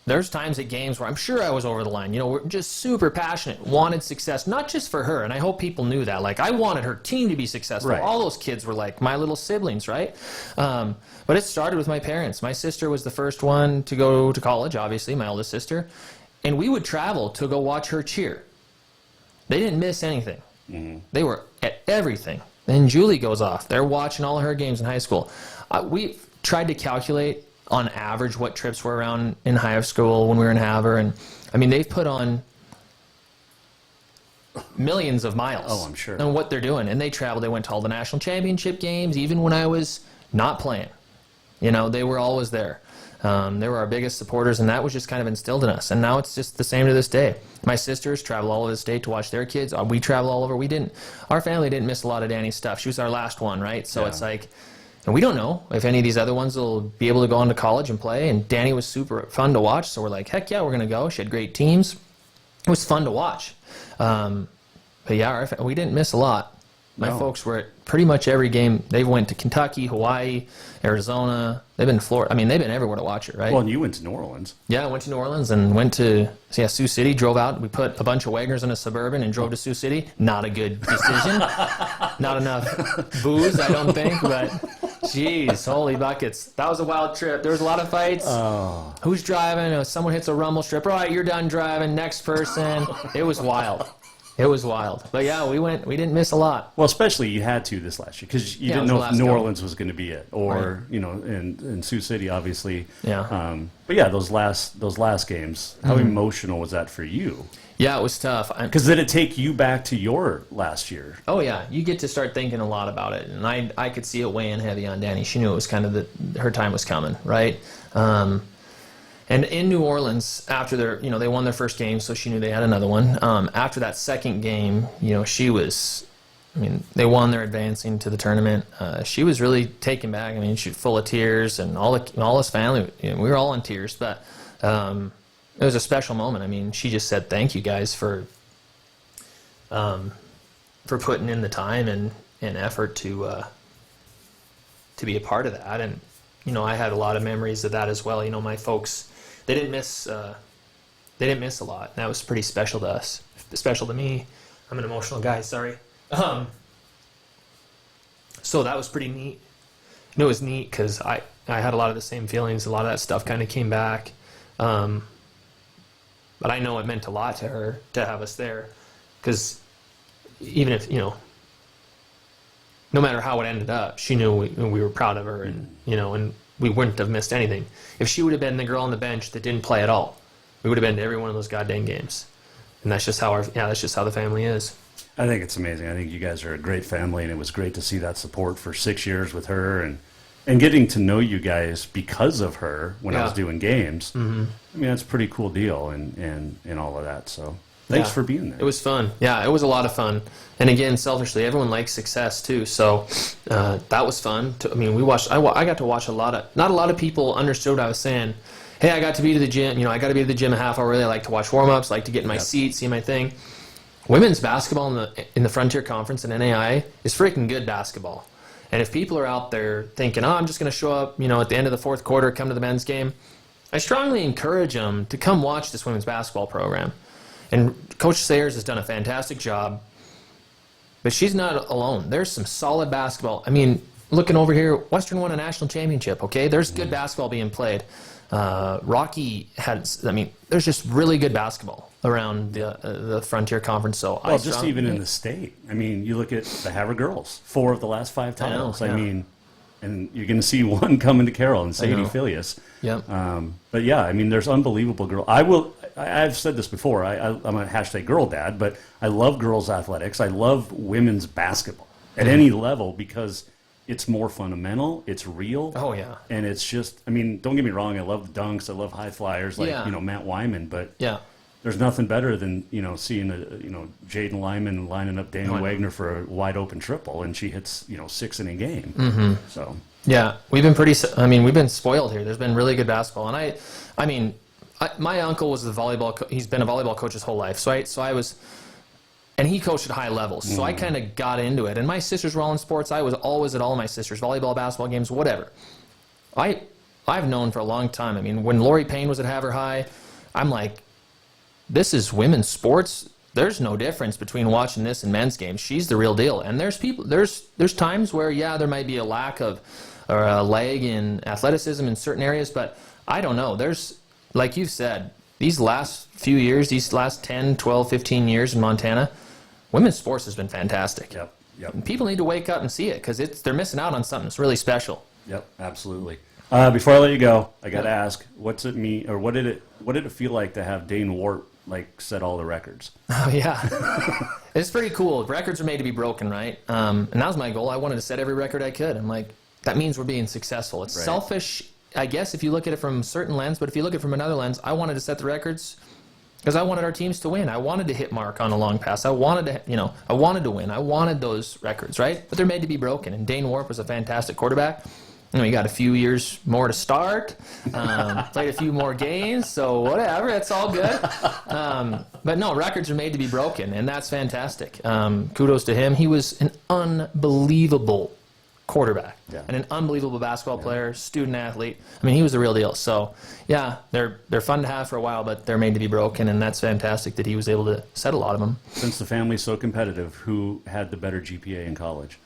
there's times at games where I'm sure I was over the line. We're just super passionate, wanted success, not just for her. And I hope people knew that. Like, I wanted her team to be successful. Right. All those kids were like my little siblings, right? But it started with my parents. My sister was the first one to go to college, obviously, my oldest sister. And we would travel to go watch her cheer. They didn't miss anything. They were at everything. Then Julie goes off. They're watching all of her games in high school. We tried to calculate on average what trips were around in high school when we were in Havre. And I mean, they've put on millions of miles. Oh, I'm sure. On what they're doing. And they traveled. They went to all the national championship games, even when I was not playing. They were always there. They were our biggest supporters, and that was just kind of instilled in us. And now it's just the same to this day. My sisters travel all over the state to watch their kids. We travel all over. Our family didn't miss a lot of Danny's stuff. She was our last one, right? So it's like, and we don't know if any of these other ones will be able to go on to college and play. And Danny was super fun to watch, so we're like, heck yeah, we're going to go. She had great teams. It was fun to watch. But yeah, we didn't miss a lot. My folks were at pretty much every game. They went to Kentucky, Hawaii, Arizona. They've been to Florida. I mean, they've been everywhere to watch it, right? Well, and you went to New Orleans. Yeah, I went to New Orleans and went to Sioux City, drove out. We put a bunch of Wagners in a Suburban and drove to Sioux City. Not a good decision. Not enough booze, I don't think, but jeez, holy buckets. That was a wild trip. There was a lot of fights. Oh. Who's driving? Someone hits a rumble strip. All right, you're done driving. Next person. It was wild. It was wild. But yeah, we didn't miss a lot. Well, especially you had to this last year because you didn't know if New Orleans was going to be it or, in Sioux City, obviously. Yeah. But yeah, those last games, how emotional was that for you? Yeah, it was tough. Because did it take you back to your last year? Oh, yeah. You get to start thinking a lot about it. And I could see it weighing heavy on Danny. She knew it was kind of her time was coming, right? And in New Orleans, after they won their first game, so she knew they had another one. After that second game, she was, they won, they're advancing to the tournament. She was really taken back. She was full of tears, and all his family, we were all in tears. But it was a special moment. She just said, "Thank you guys for putting in the time and effort to be a part of that." And I had a lot of memories of that as well. My folks. They didn't miss a lot. That was pretty special to us, special to me. I'm an emotional guy. Sorry. So that was pretty neat. It was neat because I had a lot of the same feelings. A lot of that stuff kind of came back. But I know it meant a lot to her to have us there, because even if no matter how it ended up, she knew we were proud of her, and and we wouldn't have missed anything. If she would have been the girl on the bench that didn't play at all, we would have been to every one of those goddamn games. And that's just how the family is. I think it's amazing. I think you guys are a great family, and it was great to see that support for 6 years with her, and getting to know you guys because of her when I was doing games. Mm-hmm. That's a pretty cool deal, and all of that. So thanks for being there. It was fun. Yeah, it was a lot of fun. And again, selfishly, everyone likes success too. So that was fun. We watched. I got to watch a lot of. Not a lot of people understood what I was saying. Hey, I got to be to the gym. I got to be to the gym a half hour early. I like to watch warm-ups. Like to get in my seat, see my thing. Women's basketball in the Frontier Conference and NAI is freaking good basketball. And if people are out there thinking, I'm just going to show up, at the end of the fourth quarter, come to the men's game, I strongly encourage them to come watch this women's basketball program. And Coach Sayers has done a fantastic job. But she's not alone. There's some solid basketball. Looking over here, Western won a national championship, okay? There's good basketball being played. Rocky had, there's just really good basketball around the Frontier Conference. So just even in the state. You look at the Havre girls, 4 of the last 5 titles. And you're going to see one coming to Carroll and Sadie Filius. Yep. But yeah, there's unbelievable girls. I've said this before. I'm a hashtag girl dad, but I love girls athletics. I love women's basketball at any level because it's more fundamental. It's real. Oh yeah. And it's just, don't get me wrong. I love the dunks. I love high flyers like Matt Wyman. But there's nothing better than seeing Jaden Lyman lining up Danny Wagner for a wide open triple, and she hits 6 in a game. Mm-hmm. So yeah, we've been we've been spoiled here. There's been really good basketball, and my uncle was the volleyball. He's been a volleyball coach his whole life. So I was, and he coached at high levels. So I kind of got into it. And my sisters were all in sports. I was always at all of my sisters' volleyball, basketball games, whatever. I've known for a long time. When Lori Payne was at Havre High, I'm like, this is women's sports. There's no difference between watching this and men's games. She's the real deal. And there's times where there might be a lack of or a lag in athleticism in certain areas, but I don't know. There's, like you said, these last few years, these last 10, 12, 15 years in Montana, women's sports has been fantastic. Yep. And people need to wake up and see it because they're missing out on something that's really special. Yep, absolutely. Before I let you go, I got to ask, what's it mean, or what did it feel like to have Dane Wart set all the records? Oh yeah, it's pretty cool. Records are made to be broken, right? And that was my goal. I wanted to set every record I could. I'm like, that means we're being successful. It's selfish I guess if you look at it from a certain lens, but if you look at it from another lens, I wanted to set the records because I wanted our teams to win. I wanted to hit mark on a long pass. I wanted to win. I wanted those records, right? But they're made to be broken. And Dane Warp was a fantastic quarterback. You got a few years more to start. Played a few more games, so whatever. It's all good. But no, records are made to be broken, and that's fantastic. Kudos to him. He was an unbelievable quarterback and an unbelievable basketball player, student athlete. I mean, he was the real deal. So, yeah, they're fun to have for a while, but they're made to be broken, and that's fantastic that he was able to set a lot of them. Since the family's so competitive, who had the better GPA in college?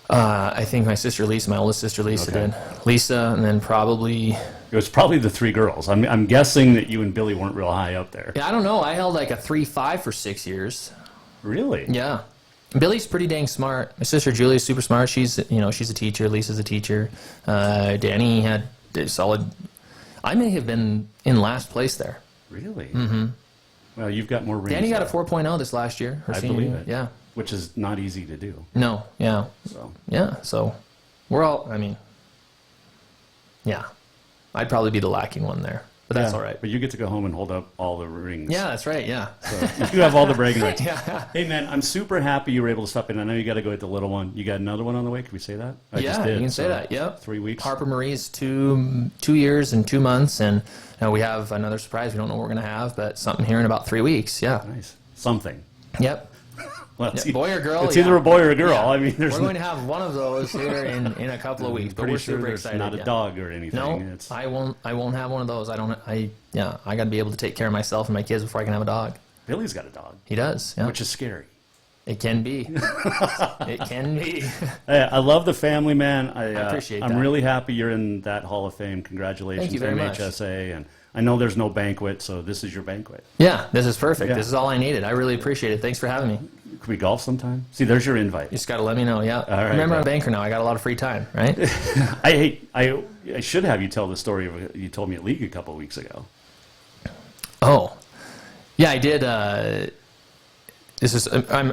I think my sister Lisa, my oldest sister Lisa did. Lisa, and then probably... It was probably the three girls. I'm guessing that you and Billy weren't real high up there. Yeah, I don't know. I held like a 3.5 for 6 years. Really? Yeah. Billy's pretty dang smart. My sister Julie's super smart. She's a teacher. Lisa's a teacher. Danny had a solid... I may have been in last place there. Really? Mm-hmm. Well, you've got more rings. Danny got a 4.0 this last year. I believe it. Yeah. Which is not easy to do. No, yeah. So. Yeah, so we're all, yeah. I'd probably be the lacking one there, but that's all right. But you get to go home and hold up all the rings. Yeah, that's right, yeah. So you have all the bragging rights. Yeah. Hey, man, I'm super happy you were able to stop in. I know you got to go at the little one. You got another one on the way? Can we say that? I just did, you can say that, yep. 3 weeks. Harper Marie's 2 years and 2 months, and now we have another surprise. We don't know what we're going to have, but something here in about 3 weeks, yeah. Nice. Something. Yep. Well, boy or girl? It's either a boy or a girl. Yeah. I mean, we're going to have one of those here in a couple of weeks, but we're super excited. Not a dog or anything. No, I won't have one of those. I got to be able to take care of myself and my kids before I can have a dog. Billy's got a dog. He does, yeah. Which is scary. It can be. It can be. Hey, I love the family, man. I appreciate that. I'm really happy you're in that Hall of Fame. Congratulations, Thank you very much. MHSA. And I know there's no banquet, so this is your banquet. Yeah, this is perfect. Yeah. This is all I needed. I really appreciate it. Thanks for having me. Can we golf sometime? See, there's your invite. You just got to let me know, yeah. All right, remember, I'm a banker now. I got a lot of free time, right? I should have you tell the story of you told me at League a couple of weeks ago. Oh. Yeah, I did. I'm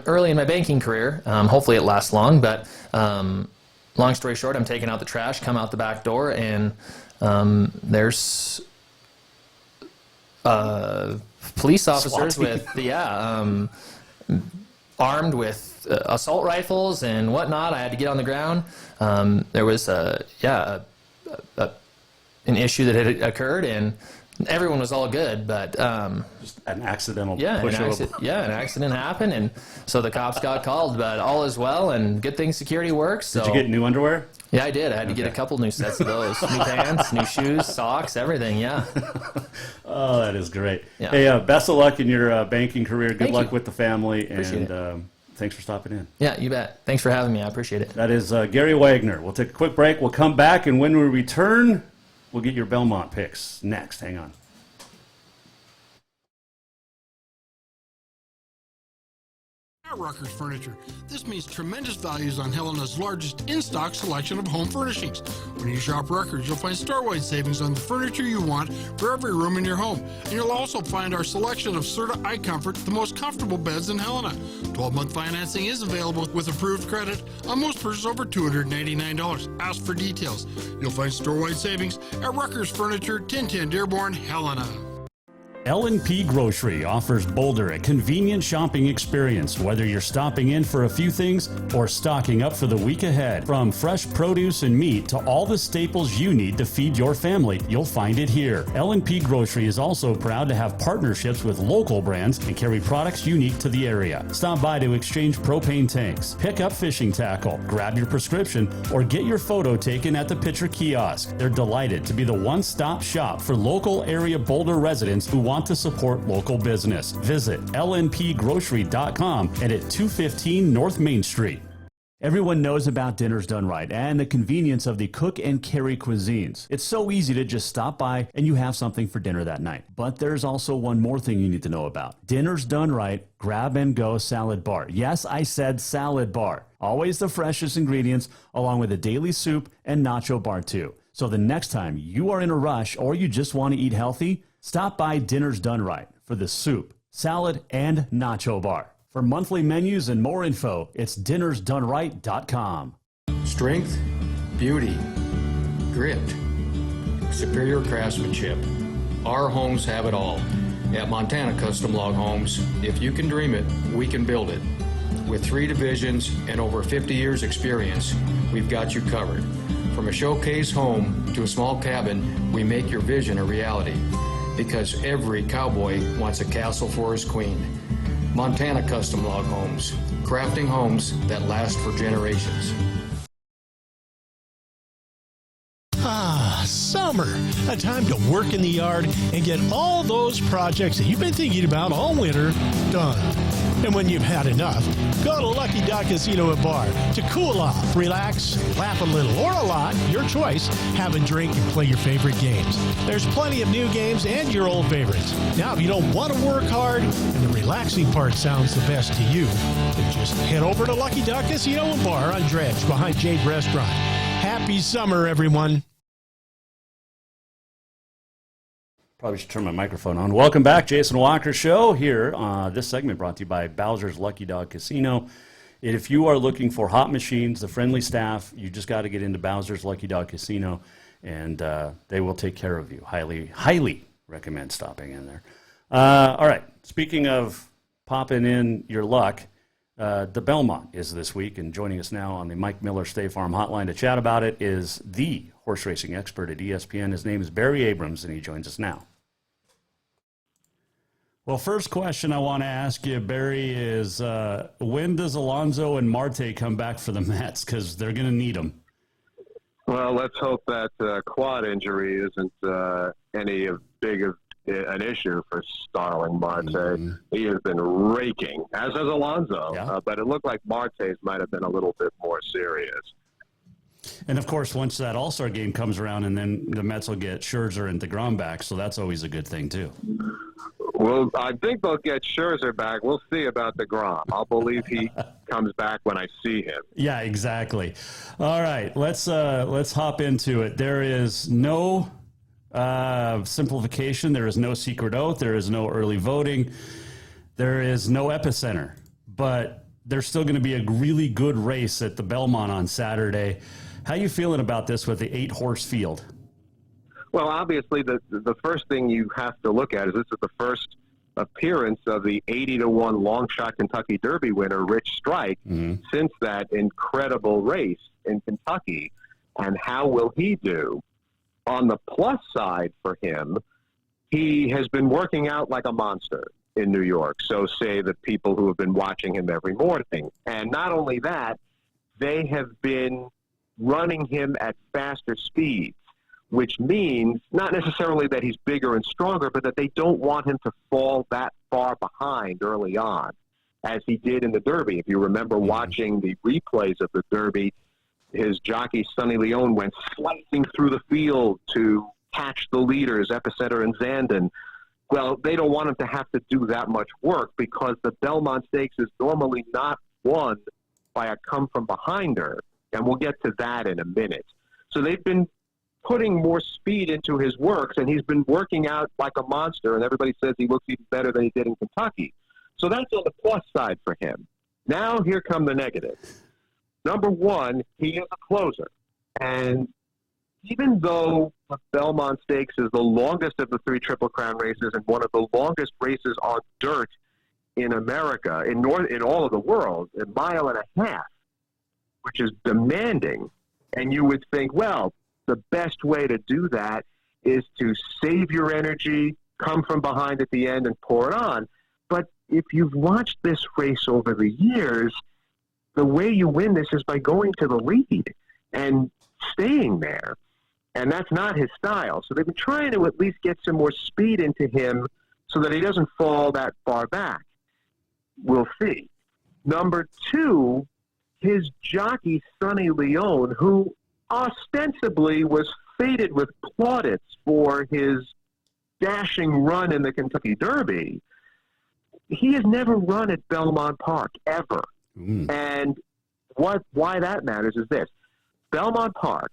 early in my banking career. Hopefully it lasts long, but long story short, I'm taking out the trash, come out the back door, and there's police officers armed with assault rifles and whatnot. I had to get on the ground. There was an issue that had occurred, and everyone was all good, but just an accidental an accident happened, and so the cops got called, but all is well, and good thing security works. So. Did you get new underwear? Yeah, I did. I had to get a couple new sets of those. New pants, new shoes, socks, everything, yeah. Oh, that is great. Yeah. Hey, best of luck in your banking career. Good Thank luck you. with the family, Appreciate and thanks for stopping in. Yeah, you bet. Thanks for having me. I appreciate it. That is Gary Wagner. We'll take a quick break. We'll come back, and when we return, we'll get your Belmont picks next. Hang on. At Rucker's Furniture, this means tremendous values on Helena's largest in-stock selection of home furnishings. When you shop Rucker's, you'll find store-wide savings on the furniture you want for every room in your home. And you'll also find our selection of Serta iComfort, the most comfortable beds in Helena. 12-month financing is available with approved credit on most purchases over $299. Ask for details. You'll find store-wide savings at Rucker's Furniture, 1010 Dearborn, Helena. L&P Grocery offers Boulder a convenient shopping experience, whether you're stopping in for a few things or stocking up for the week ahead. From fresh produce and meat to all the staples you need to feed your family, you'll find it here. L&P Grocery is also proud to have partnerships with local brands and carry products unique to the area. Stop by to exchange propane tanks, pick up fishing tackle, grab your prescription, or get your photo taken at the Pitcher Kiosk. They're delighted to be the one-stop shop for local area Boulder residents who want to support local business. Visit lnpgrocery.com and at 215 North Main Street. Everyone knows about Dinners Done Right and the convenience of the cook and carry cuisines. It's so easy to just stop by and you have something for dinner that night. But there's also one more thing you need to know about. Dinners Done Right Grab and Go Salad Bar. Yes, I said salad bar. Always the freshest ingredients, along with a daily soup and nacho bar too. So the next time you are in a rush or you just want to eat healthy, stop by Dinners Done Right for the soup, salad, and nacho bar. For monthly menus and more info, it's dinnersdoneright.com. Strength, beauty, grit, superior craftsmanship. Our homes have it all. At Montana Custom Log Homes, if you can dream it, we can build it. With 3 divisions and over 50 years experience, we've got you covered. From a showcase home to a small cabin, we make your vision a reality. Because every cowboy wants a castle for his queen. Montana Custom Log Homes, crafting homes that last for generations. Summer, a time to work in the yard and get all those projects that you've been thinking about all winter done. And when you've had enough, go to Lucky Duck Casino and Bar to cool off, relax, laugh a little or a lot, your choice, have a drink and play your favorite games. There's plenty of new games and your old favorites. Now, if you don't want to work hard and the relaxing part sounds the best to you, then just head over to Lucky Duck Casino and Bar on Dredge behind Jade Restaurant. Happy summer, everyone. Probably should turn my microphone on. Welcome back, Jason Walker Show here. This segment brought to you by Bowser's Lucky Dog Casino. If you are looking for hot machines, the friendly staff, you just got to get into Bowser's Lucky Dog Casino, and they will take care of you. Highly, highly recommend stopping in there. All right, speaking of popping in your luck, the Belmont is this week, and joining us now on the Mike Miller State Farm Hotline to chat about it is the horse racing expert at ESPN. His name is Barry Abrams, and he joins us now. Well, first question I want to ask you, Barry, is when does Alonso and Marte come back for the Mets? Because they're going to need them. Well, let's hope that quad injury isn't any big of an issue for Starling Marte. Mm-hmm. He has been raking, as has Alonso, but it looked like Marte's might have been a little bit more serious. And, of course, once that All-Star game comes around, and then the Mets will get Scherzer and DeGrom back, so that's always a good thing, too. Well, I think they'll get Scherzer back. We'll see about DeGrom. I'll believe he comes back when I see him. Yeah, exactly. All right, let's hop into it. There is no simplification. There is no secret oath. There is no early voting. There is no epicenter. But there's still going to be a really good race at the Belmont on Saturday. How are you feeling about this with the 8-horse field? Well, obviously, the first thing you have to look at is this is the first appearance of the 80-1 long shot Kentucky Derby winner, Rich Strike, since that incredible race in Kentucky. And how will he do? On the plus side for him, he has been working out like a monster in New York. So say the people who have been watching him every morning. And not only that, they have been running him at faster speeds, which means not necessarily that he's bigger and stronger, but that they don't want him to fall that far behind early on, as he did in the Derby. If you remember watching the replays of the Derby, his jockey, Sonny Leone, went slicing through the field to catch the leaders, Epicenter and Zandon. Well, they don't want him to have to do that much work because the Belmont Stakes is normally not won by a come-from-behinder, and we'll get to that in a minute. So they've been putting more speed into his works, and he's been working out like a monster, and everybody says he looks even better than he did in Kentucky. So that's on the plus side for him. Now here come the negatives. Number one, he is a closer. And even though the Belmont Stakes is the longest of the 3 Triple Crown races and one of the longest races on dirt in America, in all of the world, a mile and a half, which is demanding, and you would think, well, the best way to do that is to save your energy, come from behind at the end, and pour it on. But if you've watched this race over the years, the way you win this is by going to the lead and staying there. And that's not his style. So they've been trying to at least get some more speed into him so that he doesn't fall that far back. We'll see. Number two, his jockey, Sonny Leone, who ostensibly was fated with plaudits for his dashing run in the Kentucky Derby, he has never run at Belmont Park, ever. And why that matters is this. Belmont Park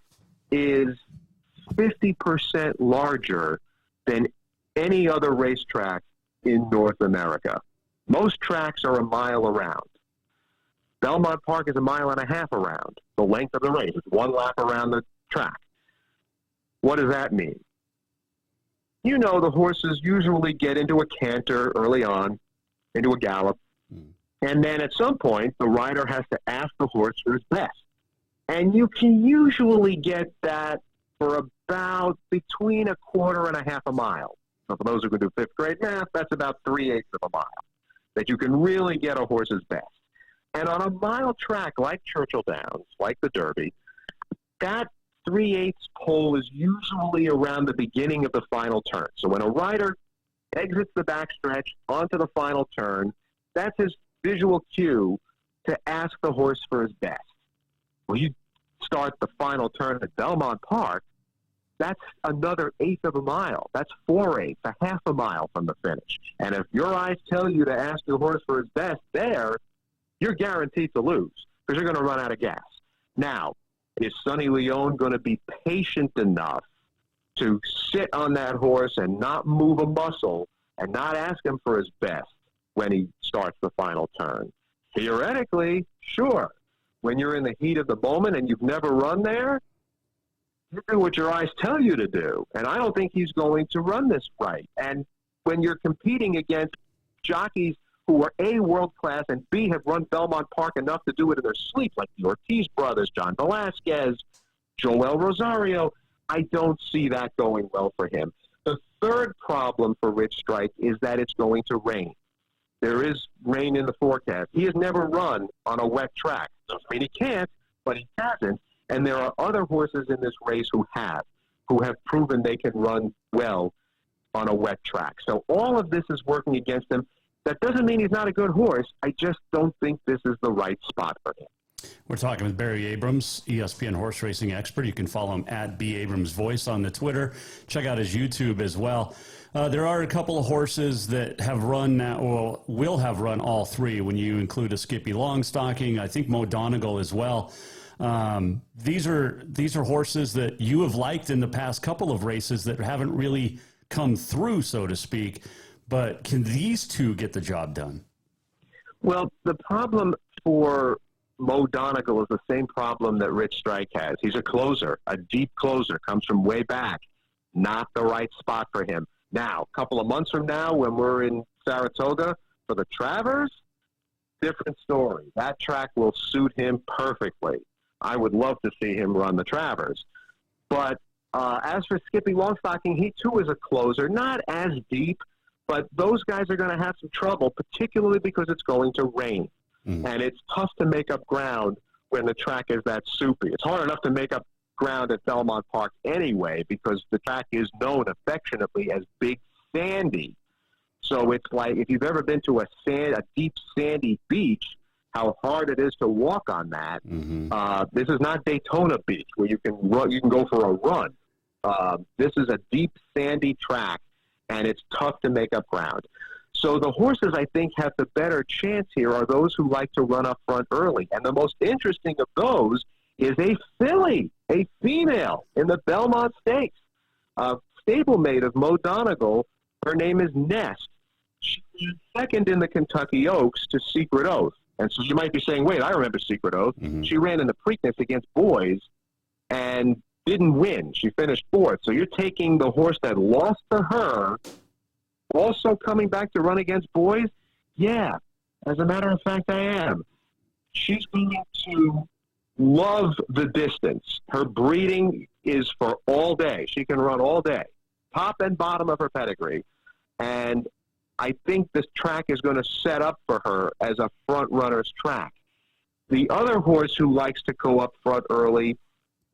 is 50% larger than any other racetrack in North America. Most tracks are a mile around. Belmont Park is a mile and a half around, the length of the race. It's one lap around the track. What does that mean? you know the horses usually get into a canter early on, into a gallop, and then at some point the rider has to ask the horse for his best. And you can usually get that for about between a quarter and a half a mile. So for those who can do fifth grade math, that's about 3/8 of a mile that you can really get a horse's best. And on a mile track like Churchill Downs, like the Derby, that 3/8 pole is usually around the beginning of the final turn. So when a rider exits the backstretch onto the final turn, that's his visual cue to ask the horse for his best. Well, you start the final turn at Belmont Park, that's another 1/8 of a mile. That's 4/8, a half a mile from the finish. And if your eyes tell you to ask your horse for his best there, you're guaranteed to lose because you're going to run out of gas. Now, is Sonny Leone going to be patient enough to sit on that horse and not move a muscle and not ask him for his best when he starts the final turn? Theoretically, sure. When you're in the heat of the moment and you've never run there, you do what your eyes tell you to do. And I don't think he's going to run this right. And when you're competing against jockeys who are A, world-class, and B, have run Belmont Park enough to do it in their sleep, like the Ortiz brothers, John Velasquez, Joel Rosario, I don't see that going well for him. The third problem for Rich Strike is that it's going to rain. There is rain in the forecast. He has never run on a wet track. Doesn't mean he can't, but he hasn't. And there are other horses in this race who have proven they can run well on a wet track. So all of this is working against him. That doesn't mean he's not a good horse. I just don't think this is the right spot for him. We're talking with Barry Abrams, ESPN horse racing expert. You can follow him at @BAbramsVoice on the Twitter. Check out his YouTube as well. There are a couple of horses that have run now, or will have run all three when you include a Skippy Longstocking. I think Mo Donegal as well. These are horses that you have liked in the past couple of races that haven't really come through, so to speak. But can these two get the job done? Well, the problem for Mo Donegal is the same problem that Rich Strike has. He's a closer, a deep closer, comes from way back. Not the right spot for him. Now, a couple of months from now, when we're in Saratoga for the Travers, different story. That track will suit him perfectly. I would love to see him run the Travers. But as for Skippy Longstocking, he too is a closer, not as deep, but those guys are going to have some trouble, particularly because it's going to rain. And it's tough to make up ground when the track is that soupy. It's hard enough to make up ground at Belmont Park anyway because the track is known affectionately as Big Sandy. So it's like if you've ever been to a deep sandy beach, how hard it is to walk on that. This is not Daytona Beach where you can go for a run. This is a deep sandy track, and it's tough to make up ground. So the horses I think have the better chance here are those who like to run up front early. And the most interesting of those is a filly, a female in the Belmont Stakes. Stablemate of Mo Donegal, her name is Nest. She is second in the Kentucky Oaks to Secret Oath. And so you might be saying, wait, I remember Secret Oath. She ran in the Preakness against boys and didn't win. She finished fourth. So you're taking the horse that lost to her, also coming back to run against boys? Yeah, as a matter of fact, I am. She's going to love the distance. Her breeding is for all day. She can run all day, top and bottom of her pedigree. And I think this track is going to set up for her as a front runner's track. The other horse who likes to go up front early,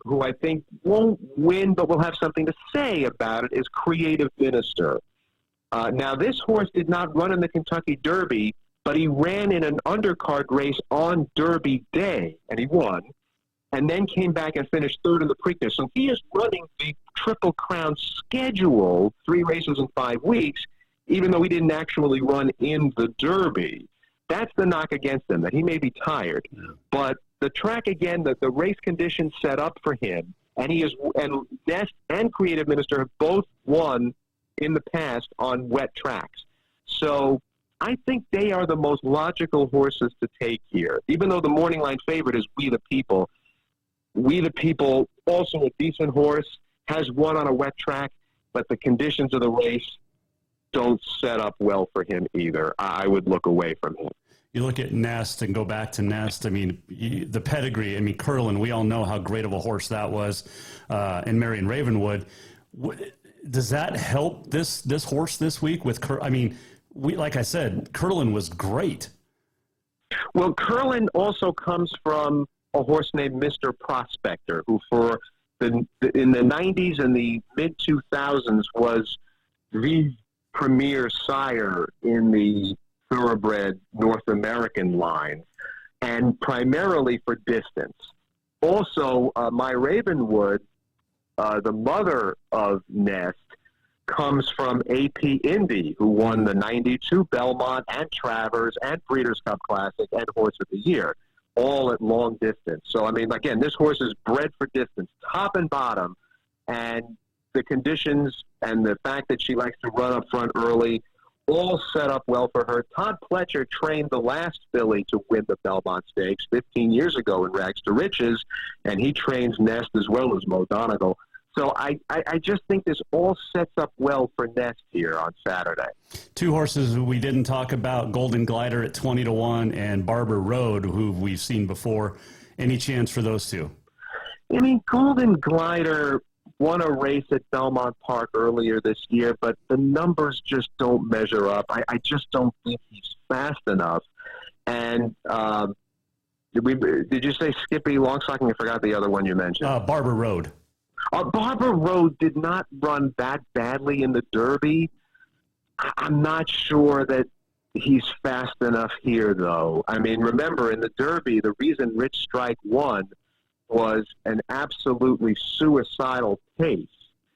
who I think won't win but will have something to say about it, is Creative Minister. Now, this horse did not run in the Kentucky Derby, but he ran in an undercard race on Derby Day, and he won, and then came back and finished third in the Preakness. So he is running the Triple Crown schedule, 3 races in 5 weeks, even though he didn't actually run in the Derby. That's the knock against him, that he may be tired. But the track, again, the race conditions set up for him, and Nest and Creative Minister have both won in the past on wet tracks. So I think they are the most logical horses to take here. Even though the morning line favorite is We the People. We the People, also a decent horse, has won on a wet track, but the conditions of the race don't set up well for him either. I would look away from him. You look at Nest and go back to Nest. I mean, the pedigree. I mean, Curlin, we all know how great of a horse that was, and Marion Ravenwood. Does that help this horse this week with I mean, like I said, Curlin was great. Well, Curlin also comes from a horse named Mr. Prospector, who in the 90s and the mid-2000s was the premier sire in the thoroughbred North American line, and primarily for distance. Also, My Ravenwood, the mother of Nest, comes from AP Indy, who won the 92 Belmont and Travers and Breeders' Cup Classic and Horse of the Year, all at long distance. So, I mean, again, this horse is bred for distance, top and bottom, and the conditions and the fact that she likes to run up front early all set up well for her. Todd Pletcher trained the last filly to win the Belmont Stakes 15 years ago in Rags to Riches, and he trains Nest as well as Mo Donegal. So I just think this all sets up well for Nest here on Saturday. Two horses we didn't talk about, Golden Glider at 20-1 and Barber Road, who we've seen before. Any chance for those two? I mean, Golden Glider won a race at Belmont Park earlier this year, but the numbers just don't measure up. I just don't think he's fast enough. And did you say Skippy Longstocking? I forgot the other one you mentioned. Barber Road. Barber Road did not run that badly in the Derby. I'm not sure that he's fast enough here, though. I mean, remember, in the Derby, the reason Rich Strike won was an absolutely suicidal pace,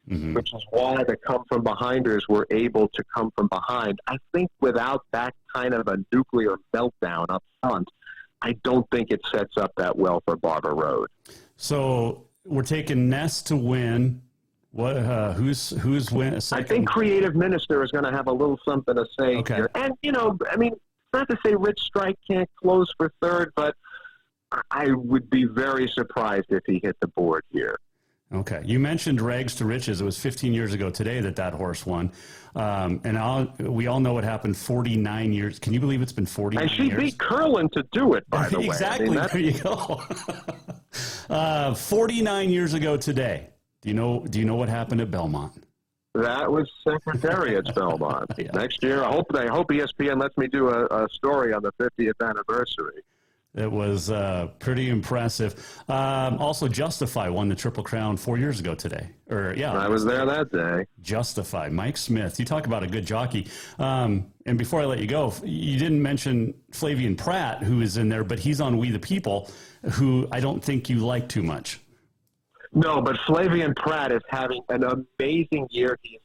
which is why the come-from-behinders were able to come from behind. I think without that kind of a nuclear meltdown up front, I don't think it sets up that well for Barber Road. So we're taking Nest to win. What? Who's win? I think Creative Minister is going to have a little something to say here. And, you know, I mean, not to say Rich Strike can't close for third, but I would be very surprised if he hit the board here. Okay. You mentioned Rags to Riches. It was 15 years ago today that horse won. And we all know what happened 49 years. Can you believe it's been 49 years? And she beat Curlin to do it, by the way. Exactly. I mean, there you go. 49 years ago today. Do you know what happened at Belmont? That was Secretariat's Belmont. Yeah. Next year, I hope ESPN lets me do a story on the 50th anniversary. It was pretty impressive. Also, Justify won the Triple Crown 4 years ago today. I was there that day. Justify, Mike Smith. You talk about a good jockey. And before I let you go, you didn't mention Flavian Pratt, who is in there, but he's on We the People, who I don't think you like too much. No, but Flavian Pratt is having an amazing year. He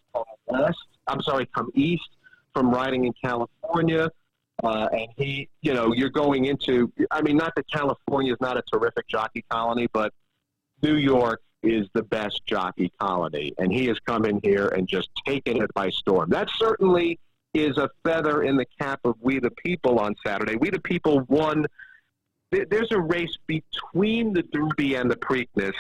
has come east from riding in California. And he, you're going into, I mean, not that California is not a terrific jockey colony, but New York is the best jockey colony. And he has come in here and just taken it by storm. That certainly is a feather in the cap of We the People on Saturday. We the People won. There's a race between the Derby and the Preakness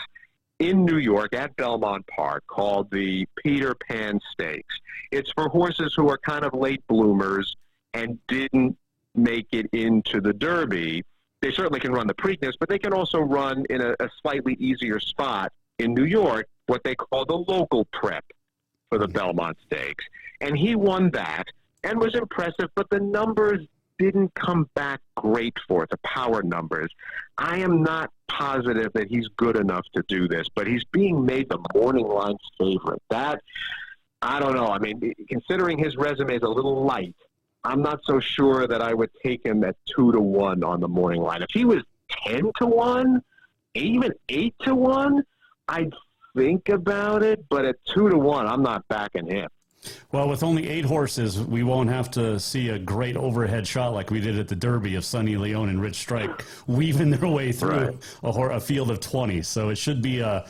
in New York at Belmont Park called the Peter Pan Stakes. It's for horses who are kind of late bloomers and didn't make it into the Derby. They certainly can run the Preakness, but they can also run in a slightly easier spot in New York, what they call the local prep for the Belmont Stakes. And he won that and was impressive, but the numbers didn't come back great for it, the power numbers. I am not positive that he's good enough to do this, but he's being made the morning line's favorite. That, I don't know. I mean, considering his resume is a little light, I'm not so sure that I would take him at 2-1 on the morning line. If he was 10-1, even 8-1, I'd think about it, but at 2-1, I'm not backing him. Well, with only 8 horses, we won't have to see a great overhead shot like we did at the Derby of Sonny Leone and Rich Strike weaving their way through a field of 20. So it should be a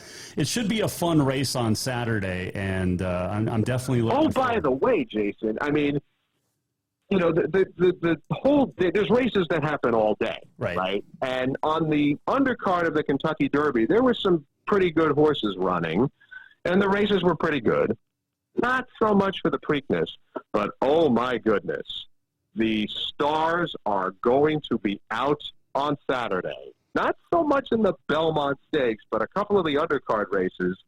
fun race on Saturday, and I'm definitely looking. By the way, Jason, I mean, the whole there's races that happen all day, right? And on the undercard of the Kentucky Derby, there were some pretty good horses running, and the races were pretty good. not so much for the Preakness, but oh my goodness, the stars are going to be out on Saturday. Not so much in the Belmont Stakes, but a couple of the undercard races.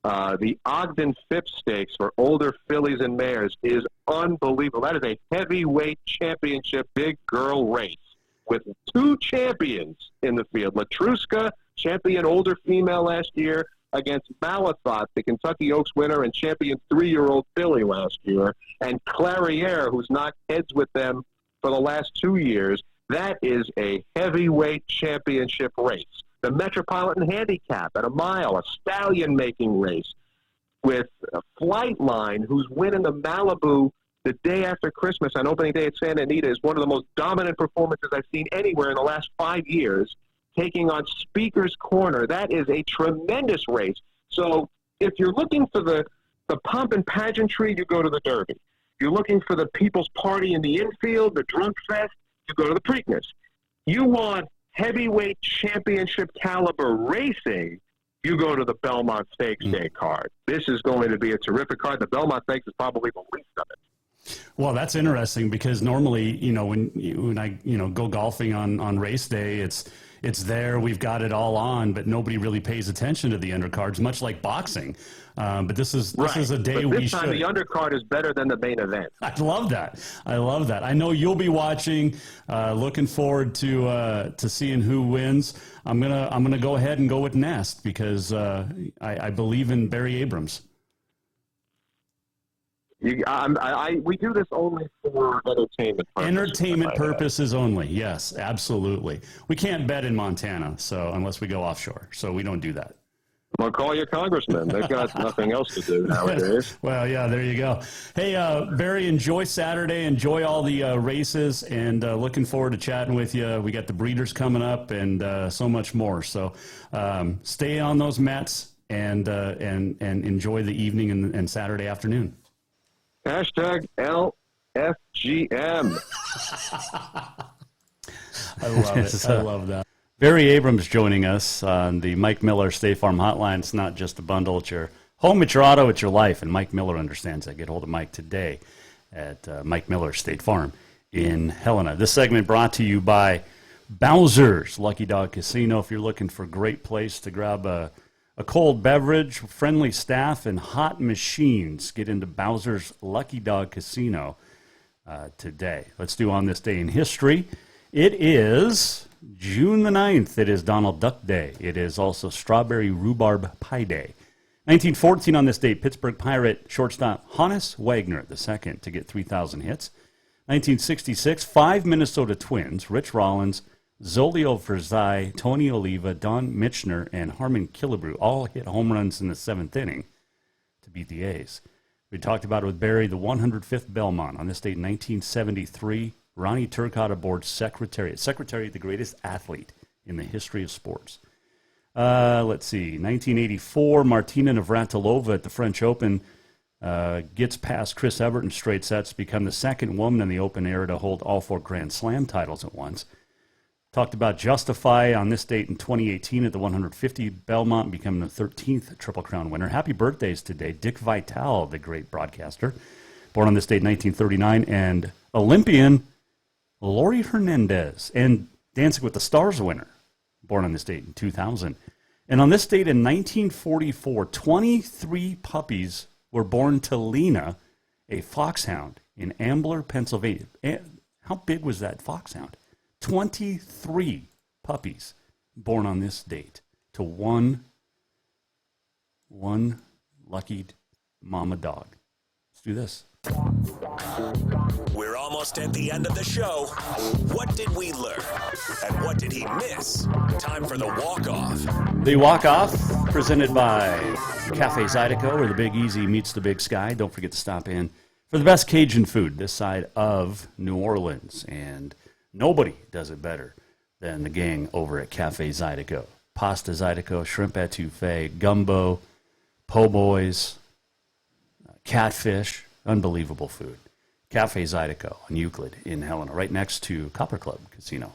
The Ogden Phipps Stakes for older fillies and mares is unbelievable. That is a heavyweight championship big girl race with two champions in the field. Latruska, champion older female last year, against Malathot, the Kentucky Oaks winner and champion 3-year-old filly last year, and Clariere, who's knocked heads with them for the last 2 years. That is a heavyweight championship race. The Metropolitan Handicap at a mile, a stallion-making race with a Flightline, who's winning the Malibu the day after Christmas on opening day at Santa Anita, is one of the most dominant performances I've seen anywhere in the last 5 years, taking on Speaker's Corner. That is a tremendous race. So if you're looking for the pomp and pageantry, you go to the Derby. You're looking for the People's Party in the infield, the Drunk Fest, you go to the Preakness. You want heavyweight championship caliber racing, you go to the Belmont Stakes Day card. This is going to be a terrific card. The Belmont Stakes is probably the least of it. Well, that's interesting because normally, when I go golfing on race day, it's there, we've got it all on, but nobody really pays attention to the undercards, much like boxing. But this is a day we should. This time the undercard is better than the main event. I love that. I know you'll be watching. Looking forward to seeing who wins. I'm gonna go ahead and go with Nest because I believe in Barry Abrams. We do this only for entertainment purposes. Entertainment purposes only, yes, absolutely. We can't bet in Montana, so unless we go offshore, so we don't do that. Well, call your congressman. They've got nothing else to do nowadays. Well, yeah, there you go. Hey, Barry, enjoy Saturday. Enjoy all the races, and looking forward to chatting with you. We got the breeders coming up and so much more. So stay on those Mets and enjoy the evening and Saturday afternoon. Hashtag LFGM. I love it. I love that. Barry Abrams joining us on the Mike Miller State Farm Hotline. It's not just a bundle. It's your home, it's your auto, it's your life. And Mike Miller understands that. Get hold of Mike today at Mike Miller State Farm in Helena. This segment brought to you by Bowser's Lucky Dog Casino. If you're looking for a great place to grab a cold beverage, friendly staff, and hot machines, get into Bowser's Lucky Dog Casino today. Let's do On This Day in History. It is June the 9th. It is Donald Duck Day. It is also Strawberry Rhubarb Pie Day. 1914 on this date, Pittsburgh Pirate shortstop Hannes Wagner II to get 3,000 hits. 1966, 5 Minnesota Twins, Rich Rollins, Zolio Verzai, Tony Oliva, Don Michener, and Harmon Killebrew all hit home runs in the 7th inning to beat the A's. We talked about it with Barry, the 105th Belmont. On this date, 1973, Ronnie Turcotte aboard Secretariat. Secretariat, the greatest athlete in the history of sports. Let's see, 1984, Martina Navratilova at the French Open gets past Chris Evert in straight sets to become the second woman in the Open era to hold all 4 Grand Slam titles at once. Talked about Justify on this date in 2018 at the 150 Belmont, becoming the 13th Triple Crown winner. Happy birthdays today. Dick Vitale, the great broadcaster, born on this date in 1939, and Olympian Lori Hernandez, and Dancing with the Stars winner, born on this date in 2000. And on this date in 1944, 23 puppies were born to Lena, a foxhound, in Ambler, Pennsylvania. How big was that foxhound? 23 puppies born on this date to one lucky mama dog. Let's do this. We're almost at the end of the show. What did we learn? And what did he miss? Time for the walk-off. The walk-off presented by Cafe Zydeco, where the Big Easy meets the Big Sky. Don't forget to stop in for the best Cajun food this side of New Orleans. And nobody does it better than the gang over at Cafe Zydeco. Pasta Zydeco, shrimp etouffee, gumbo, po' boys, catfish, unbelievable food. Cafe Zydeco on Euclid in Helena, right next to Copper Club Casino.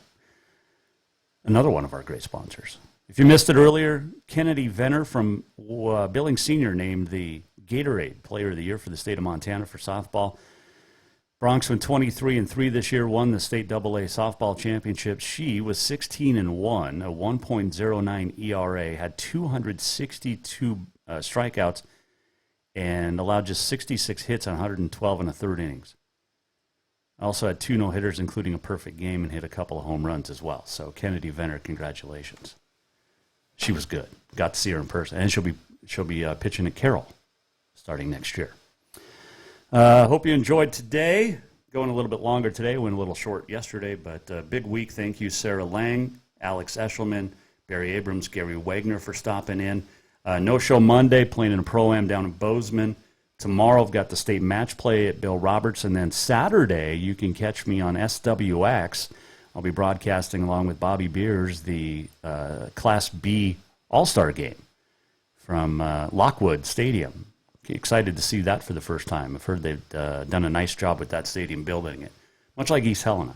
Another one of our great sponsors. If you missed it earlier, Kennedy Venner from Billings Senior named the Gatorade Player of the Year for the state of Montana for softball. Bronx went 23-3 this year, won the state AA softball championship. She was 16-1, a 1.09 ERA, had 262 strikeouts, and allowed just 66 hits on 112 in the third innings. Also had 2 no-hitters, including a perfect game, and hit a couple of home runs as well. So Kennedy Venner, congratulations. She was good. Got to see her in person, and she'll be pitching at Carroll starting next year. Hope you enjoyed today. Going a little bit longer today. Went a little short yesterday, but big week. Thank you, Sarah Lang, Alex Eshelman, Barry Abrams, Gary Wagner for stopping in. No show Monday, playing in a Pro-Am down in Bozeman. Tomorrow I've got the state match play at Bill Roberts, and then Saturday you can catch me on SWX. I'll be broadcasting along with Bobby Beers the Class B All-Star game from Lockwood Stadium. Excited to see that for the first time. I've heard they've done a nice job with that stadium building it, much like East Helena.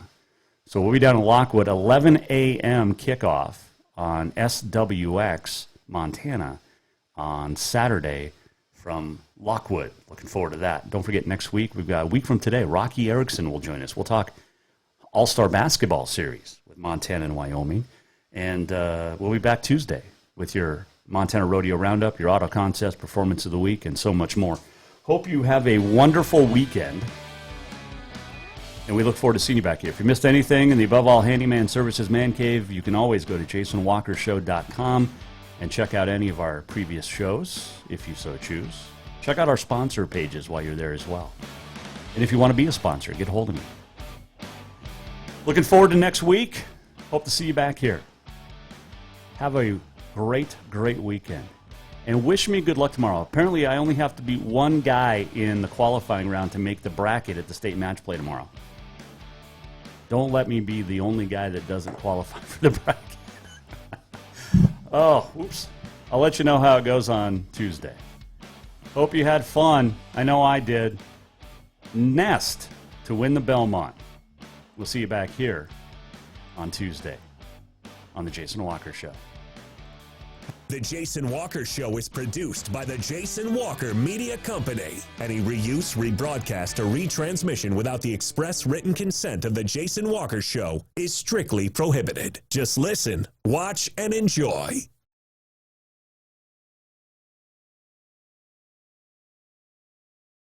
So we'll be down in Lockwood, 11 a.m. kickoff on SWX Montana on Saturday from Lockwood. Looking forward to that. Don't forget, next week, we've got a week from today, Rocky Erickson will join us. We'll talk All-Star Basketball Series with Montana and Wyoming. And we'll be back Tuesday with your Montana Rodeo Roundup, your Auto Contest Performance of the Week, and so much more. Hope you have a wonderful weekend. And we look forward to seeing you back here. If you missed anything in the Above All Handyman Services Man Cave, you can always go to jasonwalkershow.com and check out any of our previous shows, if you so choose. Check out our sponsor pages while you're there as well. And if you want to be a sponsor, get a hold of me. Looking forward to next week. Hope to see you back here. Have a great weekend. And wish me good luck tomorrow. Apparently, I only have to beat one guy in the qualifying round to make the bracket at the state match play tomorrow. Don't let me be the only guy that doesn't qualify for the bracket. Oh, oops. I'll let you know how it goes on Tuesday. Hope you had fun. I know I did. Nest to win the Belmont. We'll see you back here on Tuesday on The Jason Walker Show. The Jason Walker Show is produced by the Jason Walker Media Company. Any reuse, rebroadcast, or retransmission without the express written consent of the Jason Walker Show is strictly prohibited. Just listen, watch, and enjoy.